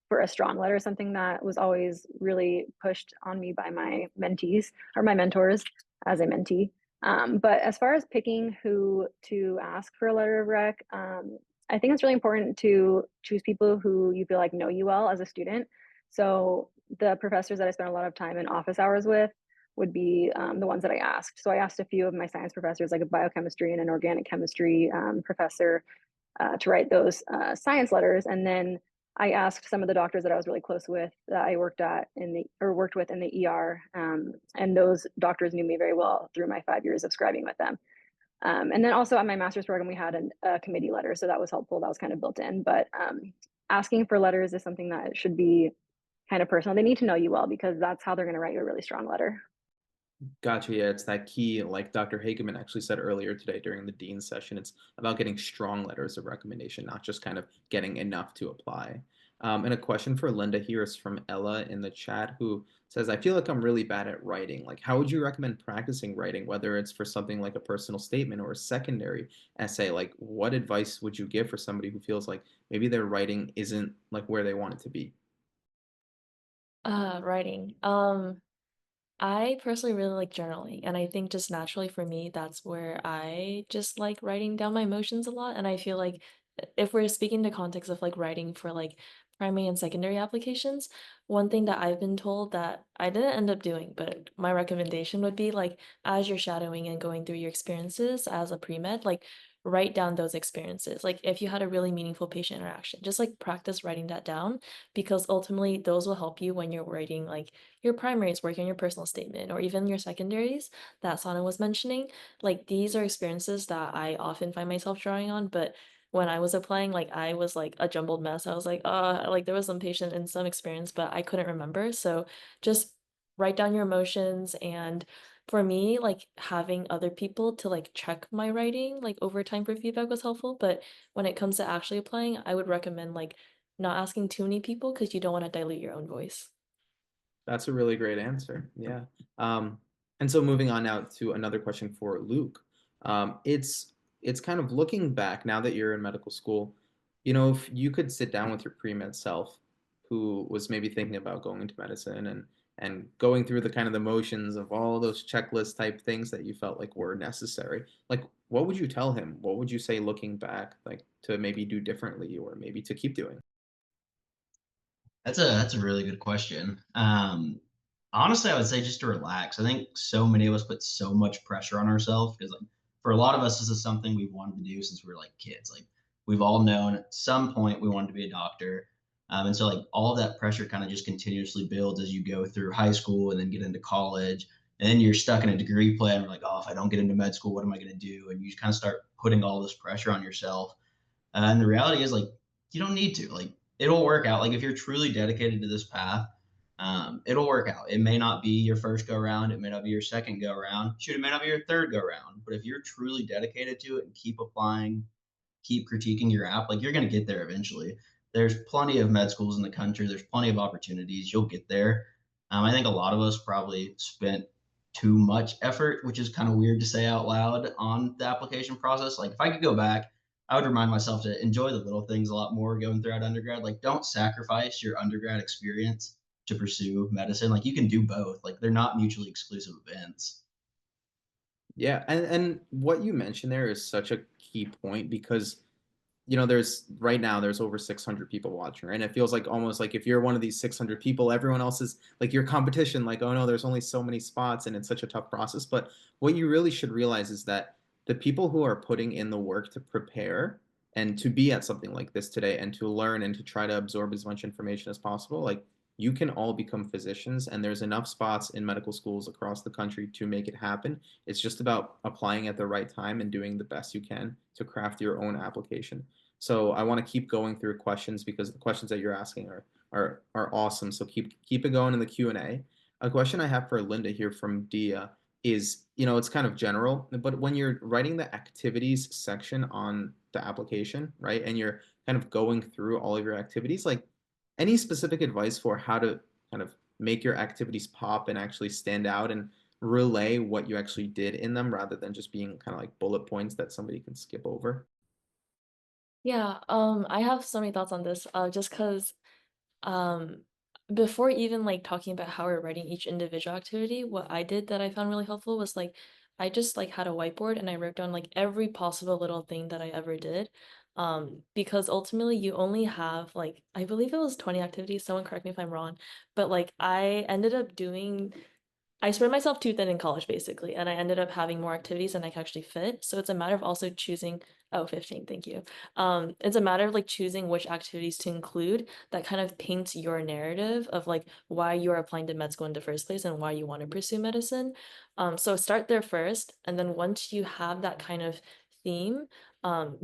for a strong letter is something that was always really pushed on me by my mentees or my mentors as a mentee. But as far as picking who to ask for a letter of rec, I think it's really important to choose people who you feel like know you well as a student. So the professors that I spent a lot of time in office hours with would be the ones that I asked. So I asked a few of my science professors, like a biochemistry and an organic chemistry professor, to write those science letters. And then I asked some of the doctors that I was really close with that I worked with in the ER, and those doctors knew me very well through my 5 years of scribing with them. And then also at my master's program, we had a committee letter, so that was helpful. That was kind of built in. But asking for letters is something that should be kind of personal. They need to know you well because that's how they're going to write you a really strong letter. Gotcha. Yeah, it's that key, like Dr. Hageman actually said earlier today during the dean's session. It's about getting strong letters of recommendation, not just kind of getting enough to apply. And a question for Linda here is from Ella in the chat, who says, I feel like I'm really bad at writing. Like, how would you recommend practicing writing, whether it's for something like a personal statement or a secondary essay? Like, what advice would you give for somebody who feels like maybe their writing isn't like where they want it to be? Writing. I personally really like journaling, and I think just naturally for me, that's where I just like writing down my emotions a lot. And I feel like if we're speaking to context of like writing for like primary and secondary applications, one thing that I've been told that I didn't end up doing, but my recommendation would be like as you're shadowing and going through your experiences as a pre-med, like write down those experiences. Like if you had a really meaningful patient interaction, just like practice writing that down because ultimately those will help you when you're writing like your primaries, working on your personal statement, or even your secondaries that Sana was mentioning. Like these are experiences that I often find myself drawing on, but when I was applying, like I was like a jumbled mess. I was like there was some patient and some experience, but I couldn't remember. So just write down your emotions. And for me, like having other people to like check my writing like over time for feedback was helpful. But when it comes to actually applying, I would recommend like not asking too many people because you don't want to dilute your own voice. That's a really great answer. Yeah. And so moving on now to another question for Luke. It's kind of looking back now that you're in medical school, if you could sit down with your pre-med self who was maybe thinking about going into medicine and going through the kind of the motions of all those checklist type things that you felt like were necessary. Like what would you tell him? What would you say looking back, like to maybe do differently or maybe to keep doing? That's a really good question. Honestly, I would say just to relax. I think so many of us put so much pressure on ourselves because, like, for a lot of us, this is something we've wanted to do since we were like kids. Like, we've all known at some point we wanted to be a doctor, and so like all of that pressure kind of just continuously builds as you go through high school and then get into college, And then you're stuck in a degree plan. You're like, oh, if I don't get into med school, what am I going to do? And you kind of start putting all this pressure on yourself. And the reality is, like, you don't need to. Like, it'll work out. Like, if you're truly dedicated to this path, it'll work out. It may not be your first go round. It may not be your second go round. Shoot, it may not be your third go round. But if you're truly dedicated to it and keep applying, keep critiquing your app, like, you're going to get there eventually. There's plenty of med schools in the country. There's plenty of opportunities. You'll get there. I think a lot of us probably spent too much effort, which is kind of weird to say out loud on the application process. Like, if I could go back, I would remind myself to enjoy the little things a lot more going throughout undergrad. Like, don't sacrifice your undergrad experience to pursue medicine. Like, you can do both. Like, they're not mutually exclusive events. Yeah, and what you mentioned there is such a key point because there's right now there's over 600 people watching, right? And it feels like almost like if you're one of these 600 people, everyone else is like your competition, like, oh no, there's only so many spots and it's such a tough process. But what you really should realize is that the people who are putting in the work to prepare and to be at something like this today and to learn and to try to absorb as much information as possible, like you can all become physicians and there's enough spots in medical schools across the country to make it happen. It's just about applying at the right time and doing the best you can to craft your own application. So I want to keep going through questions because the questions that you're asking are awesome. So keep it going in the Q&A. A question I have for Linda here from Dia is, it's kind of general, but when you're writing the activities section on the application, right, and you're kind of going through all of your activities, like any specific advice for how to kind of make your activities pop and actually stand out and relay what you actually did in them rather than just being kind of like bullet points that somebody can skip over? Yeah, I have so many thoughts on this, just because um, before even like talking about how we're writing each individual activity, what I did that I found really helpful was like I just like had a whiteboard and I wrote down like every possible little thing that I ever did. Because ultimately you only have like I believe it was 20 activities, someone correct me if I'm wrong, but like I ended up doing I spread myself too thin in college basically, and I ended up having more activities than I could actually fit. So it's a matter of also choosing, oh, 15, thank you. It's a matter of like choosing which activities to include that kind of paints your narrative of like why you are applying to med school in the first place and why you want to pursue medicine. So start there first, and then once you have that kind of theme,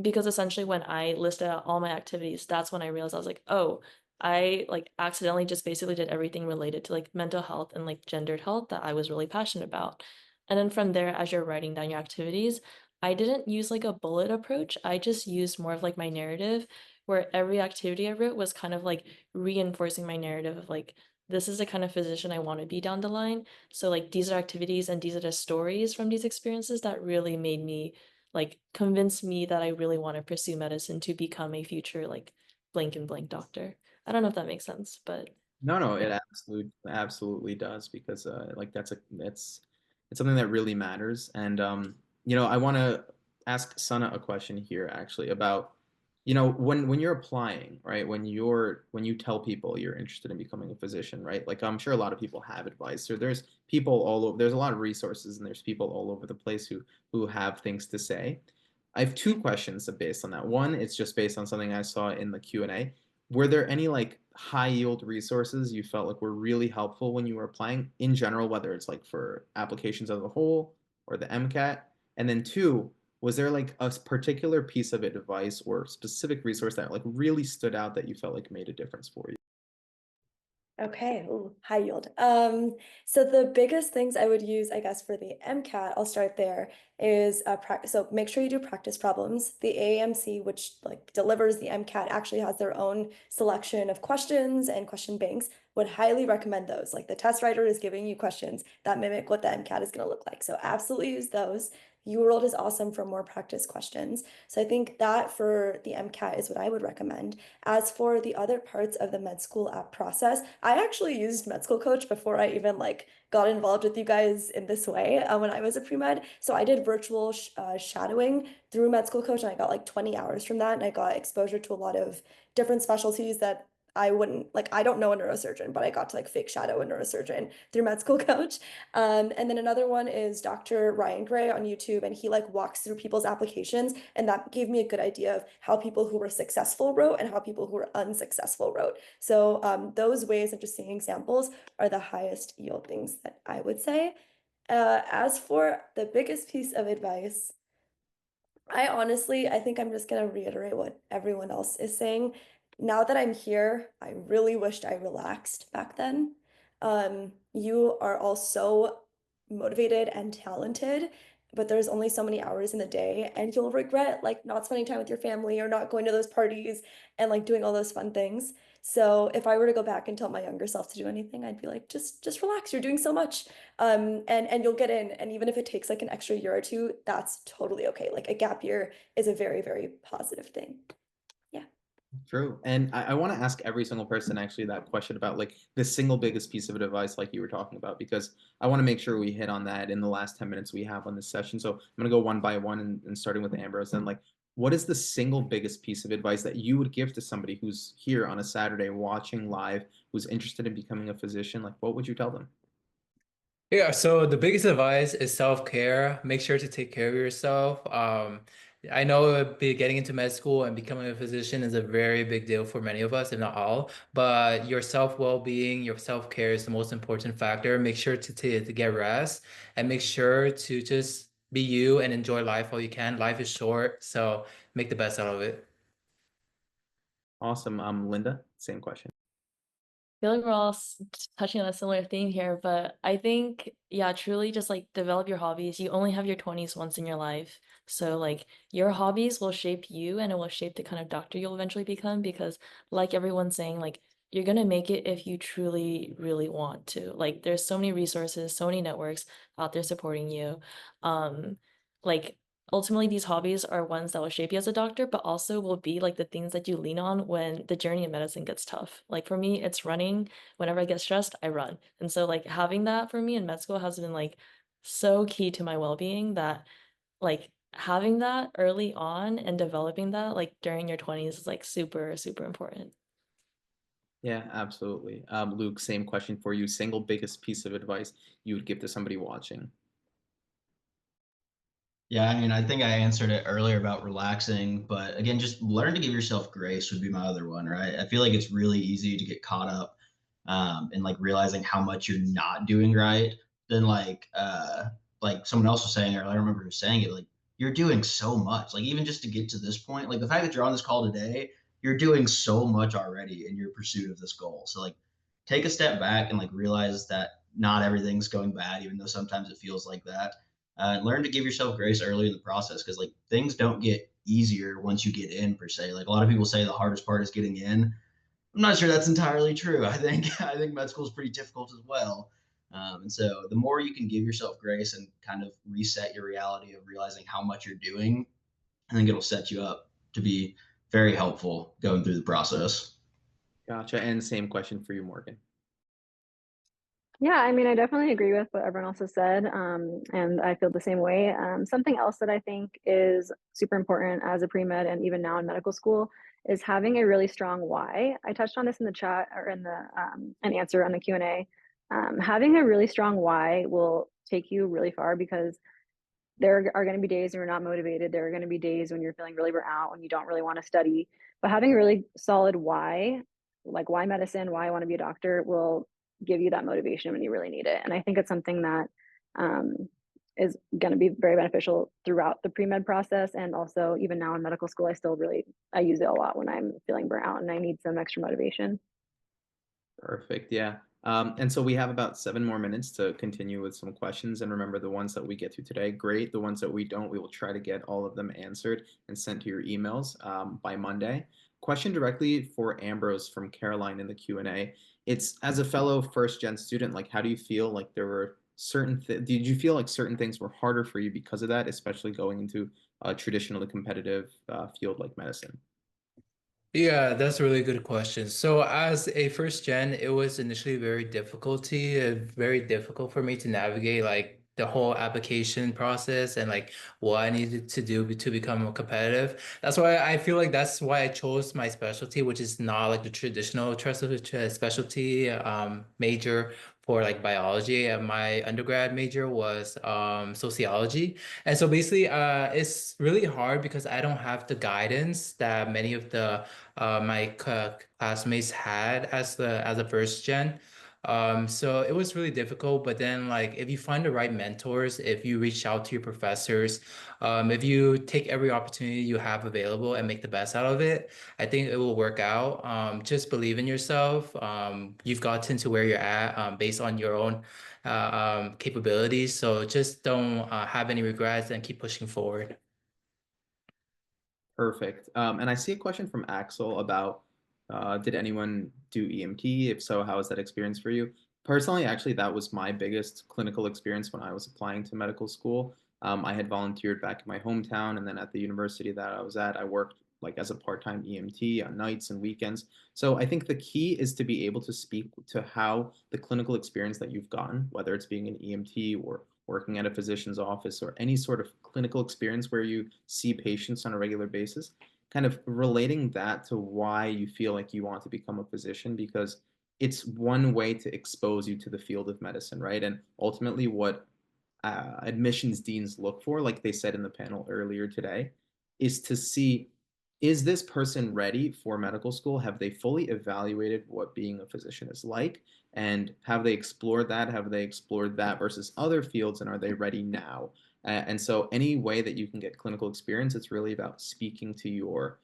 because essentially when I listed out all my activities, that's when I realized I was like, oh, I like accidentally just basically did everything related to like mental health and like gendered health that I was really passionate about. And then from there, as you're writing down your activities, I didn't use like a bullet approach. I just used more of like my narrative, where every activity I wrote was kind of like reinforcing my narrative of like, this is the kind of physician I want to be down the line. So like these are activities and these are the stories from these experiences that really made me like convince me that I really want to pursue medicine to become a future like blank and blank doctor. I don't know if that makes sense, but No, it yeah. absolutely does because like it's something that really matters. And I want to ask Sana a question here actually about when you're applying, right? When you tell people you're interested in becoming a physician, right? Like I'm sure a lot of people have advice, or there's people all over. There's a lot of resources, and there's people all over the place who have things to say. I have two questions based on that. One, it's just based on something I saw in the Q&A. Were there any like high yield resources you felt like were really helpful when you were applying in general, whether it's like for applications as a whole or the MCAT? And then two, was there like a particular piece of advice or specific resource that like really stood out that you felt like made a difference for you? Okay, ooh, high yield. So the biggest things I would use, I guess, for the MCAT, I'll start there, is practice. So make sure you do practice problems. The AAMC, which like delivers the MCAT, actually has their own selection of questions and question banks. Would highly recommend those. Like the test writer is giving you questions that mimic what the MCAT is going to look like. So absolutely use those. UWorld is awesome for more practice questions. So I think that for the MCAT is what I would recommend. As for the other parts of the med school app process, I actually used Med School Coach before I even like got involved with you guys in this way when I was a pre-med. So I did virtual shadowing through Med School Coach and I got like 20 hours from that and I got exposure to a lot of different specialties that I wouldn't like. I don't know a neurosurgeon, but I got to like fake shadow a neurosurgeon through Med School Coach. And then another one is Dr. Ryan Gray on YouTube, and he like walks through people's applications, and that gave me a good idea of how people who were successful wrote and how people who were unsuccessful wrote. So those ways of just seeing examples are the highest yield things that I would say. As for the biggest piece of advice, I think I'm just gonna reiterate what everyone else is saying. Now that I'm here, I really wished I relaxed back then. You are all so motivated and talented, but there's only so many hours in the day, and you'll regret like not spending time with your family or not going to those parties and like doing all those fun things. So if I were to go back and tell my younger self to do anything, I'd be like, just relax. You're doing so much. And you'll get in. And even if it takes like an extra year or two, that's totally okay. Like a gap year is a very, very positive thing. Yeah. True. And I want to ask every single person actually that question about like the single biggest piece of advice, like you were talking about, because I want to make sure we hit on that in the last 10 minutes we have on this session. So I'm going to go one by one and starting with Ambrose. And like, what is the single biggest piece of advice that you would give to somebody who's here on a Saturday watching live, who's interested in becoming a physician? Like, what would you tell them? Yeah, so the biggest advice is self-care. Make sure to take care of yourself. I know getting into med school and becoming a physician is a very big deal for many of us, if not all. But your self-well-being, your self-care is the most important factor. Make sure to get rest and make sure to just be you and enjoy life while you can. Life is short, so make the best out of it. Awesome. Linda, same question. Feel like we're all touching on a similar theme here, but I think, yeah, truly just like develop your hobbies. You only have your 20s once in your life. So, like, your hobbies will shape you and it will shape the kind of doctor you'll eventually become because, like everyone's saying, like, you're gonna make it if you truly, really want to. Like, there's so many resources, so many networks out there supporting you. Um, like, ultimately these hobbies are ones that will shape you as a doctor, but also will be like the things that you lean on when the journey in medicine gets tough. Like for me, it's running. Whenever I get stressed, I run. And so like having that for me in med school has been like so key to my well-being that like having that early on and developing that like during your 20s is like super, super important. Yeah, absolutely. Luke, same question for you. Single biggest piece of advice you would give to somebody watching. Yeah, I mean, I think I answered it earlier about relaxing, but again, just learn to give yourself grace would be my other one, right? I feel like it's really easy to get caught up in like realizing how much you're not doing right. Then like someone else was saying earlier, I don't remember who was saying it, like you're doing so much. Like even just to get to this point, like the fact that you're on this call today, you're doing so much already in your pursuit of this goal. So like take a step back and like realize that not everything's going bad, even though sometimes it feels like that, learn to give yourself grace early in the process because like things don't get easier once you get in per se. Like a lot of people say the hardest part is getting in. I'm not sure that's entirely true. I think med school is pretty difficult as well. And so the more you can give yourself grace and kind of reset your reality of realizing how much you're doing, I think it'll set you up to be very helpful going through the process. Gotcha. And same question for you, Morgan. Yeah, I mean, I definitely agree with what everyone else has said, and I feel the same way. Something else that I think is super important as a pre-med and even now in medical school is having a really strong why. I touched on this in the chat or in the an answer on the Q&A. Having a really strong why will take you really far because there are going to be days when you're not motivated. There are going to be days when you're feeling really burnt out, when you don't really want to study. But having a really solid why, like why medicine, why I want to be a doctor, will give you that motivation when you really need it. And I think it's something that is going to be very beneficial throughout the pre-med process. And also even now in medical school, I use it a lot when I'm feeling burnt out and I need some extra motivation. Perfect. Yeah. And so we have about 7 more minutes to continue with some questions. And remember, the ones that we get to today, great. The ones that we don't, we will try to get all of them answered and sent to your emails by Monday. Question directly for Ambrose from Caroline in the Q&A. It's as a fellow first-gen student, like how do you feel like there were did you feel like certain things were harder for you because of that, especially going into a traditionally competitive field like medicine? Yeah, that's a really good question. So as a first gen, it was initially very difficult for me to navigate like the whole application process and like what I needed to do to become more competitive. That's why I feel like that's why I chose my specialty, which is not like the traditional trust specialty major for like biology. And my undergrad major was sociology. And so basically, it's really hard because I don't have the guidance that many of the my classmates had as a first gen. So it was really difficult, but then like if you find the right mentors, if you reach out to your professors, if you take every opportunity you have available and make the best out of it, I think it will work out. Just believe in yourself. You've gotten to where you're at based on your own capabilities. So just don't have any regrets and keep pushing forward. Perfect. And I see a question from Axel about did anyone do EMT? If so, how was that experience for you? Personally, actually, that was my biggest clinical experience when I was applying to medical school. I had volunteered back in my hometown, and then at the university that I was at, I worked like as a part-time EMT on nights and weekends. So I think the key is to be able to speak to how the clinical experience that you've gotten, whether it's being an EMT or working at a physician's office or any sort of clinical experience where you see patients on a regular basis, kind of relating that to why you feel like you want to become a physician, because it's one way to expose you to the field of medicine, right? And ultimately, what admissions deans look for, like they said in the panel earlier today, is to see, is this person ready for medical school? Have they fully evaluated what being a physician is like? And have they explored that? Have they explored that versus other fields? And are they ready now? And so, any way that you can get clinical experience, it's really about speaking to your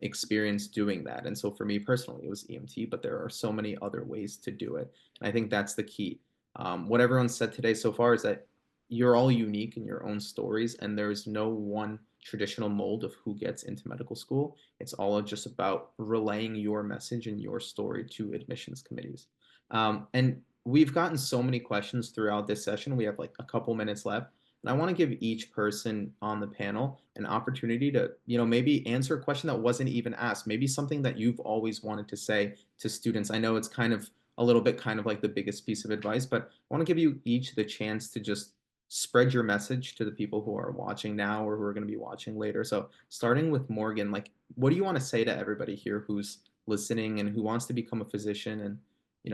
experience doing that. And so, for me personally, it was EMT, but there are so many other ways to do it. And I think that's the key. What everyone said today so far is that you're all unique in your own stories, and there's no one traditional mold of who gets into medical school. It's all just about relaying your message and your story to admissions committees. And we've gotten so many questions throughout this session. We have like a couple minutes left. And I want to give each person on the panel an opportunity to, maybe answer a question that wasn't even asked, maybe something that you've always wanted to say to students. I know it's kind of a little bit kind of like the biggest piece of advice, but I want to give you each the chance to just spread your message to the people who are watching now or who are going to be watching later. So starting with Morgan, like, what do you want to say to everybody here who's listening and who wants to become a physician, and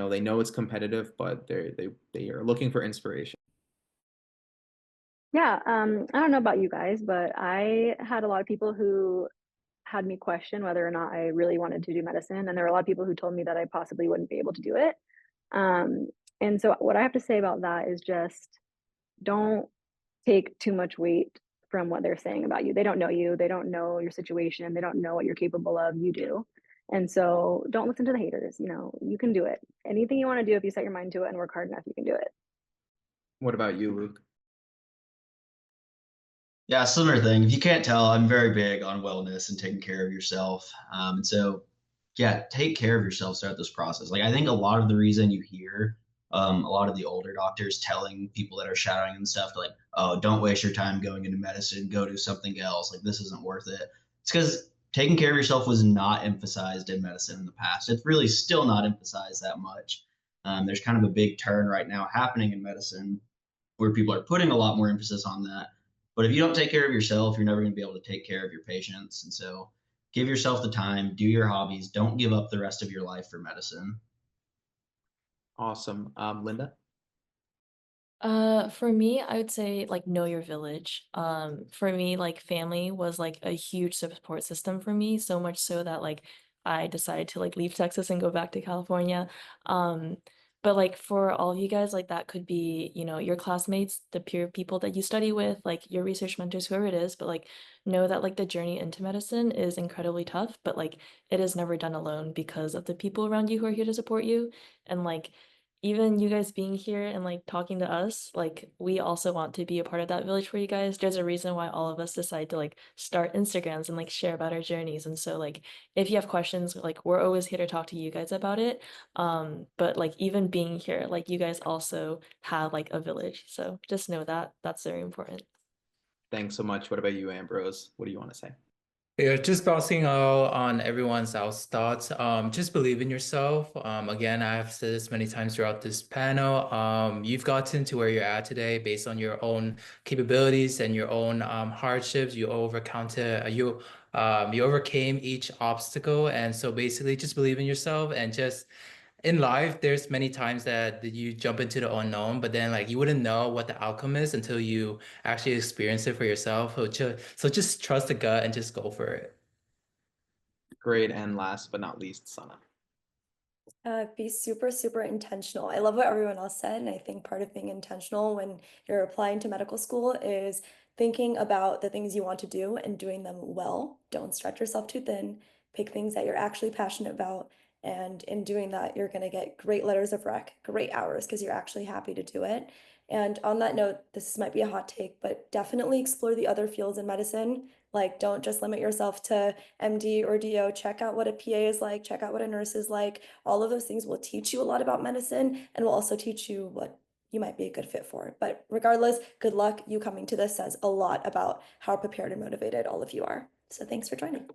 they know it's competitive, but they are looking for inspiration? Yeah, I don't know about you guys, but I had a lot of people who had me question whether or not I really wanted to do medicine, and there were a lot of people who told me that I possibly wouldn't be able to do it. Um, and so what I have to say about that is just don't take too much weight from what they're saying about you. They don't know you, they don't know your situation, they don't know what you're capable of, you do. And so don't listen to the haters, you can do it. Anything you want to do, if you set your mind to it and work hard enough, you can do it. What about you, Luke? Yeah, similar thing. If you can't tell, I'm very big on wellness and taking care of yourself. And so, yeah, take care of yourself throughout this process. Like, I think a lot of the reason you hear a lot of the older doctors telling people that are shadowing and stuff, like, oh, don't waste your time going into medicine, go do something else. Like, this isn't worth it. It's because taking care of yourself was not emphasized in medicine in the past. It's really still not emphasized that much. There's kind of a big turn right now happening in medicine where people are putting a lot more emphasis on that. But if you don't take care of yourself, you're never going to be able to take care of your patients. And so give yourself the time, do your hobbies, don't give up the rest of your life for medicine. Awesome. Linda? For me, I would say like know your village. For me, like family was like a huge support system for me, so much so that like I decided to like leave Texas and go back to California. Um, but like for all of you guys, like that could be, your classmates, the peer people that you study with, like your research mentors, whoever it is, but like know that like the journey into medicine is incredibly tough, but like it is never done alone because of the people around you who are here to support you. And like even you guys being here and like talking to us, like we also want to be a part of that village for you guys. There's a reason why all of us decide to like start Instagrams and like share about our journeys. And so like if you have questions, like we're always here to talk to you guys about it. But like even being here, like you guys also have like a village. So just know that that's very important. Thanks so much. What about you, Ambrose? What do you want to say? Yeah, just bouncing out on everyone else's thoughts. Just believe in yourself. Again, I've said this many times throughout this panel. You've gotten to where you're at today based on your own capabilities and your own hardships. You overcame each obstacle, and so basically, just believe in yourself and just in life, there's many times that you jump into the unknown, but then like you wouldn't know what the outcome is until you actually experience it for yourself. So just trust the gut and just go for it. Great. And last but not least, Sana. Be super, super intentional. I love what everyone else said, and I think part of being intentional when you're applying to medical school is thinking about the things you want to do and doing them well. Don't stretch yourself too thin. Pick things that you're actually passionate about, and in doing that, you're going to get great letters of rec, great hours because you're actually happy to do it. And on that note, this might be a hot take, but definitely explore the other fields in medicine. Like, don't just limit yourself to MD or DO. Check out what a PA is like, check out what a nurse is like. All of those things will teach you a lot about medicine and will also teach you what you might be a good fit for. But regardless, good luck. You coming to this says a lot about how prepared and motivated all of you are. So thanks for joining.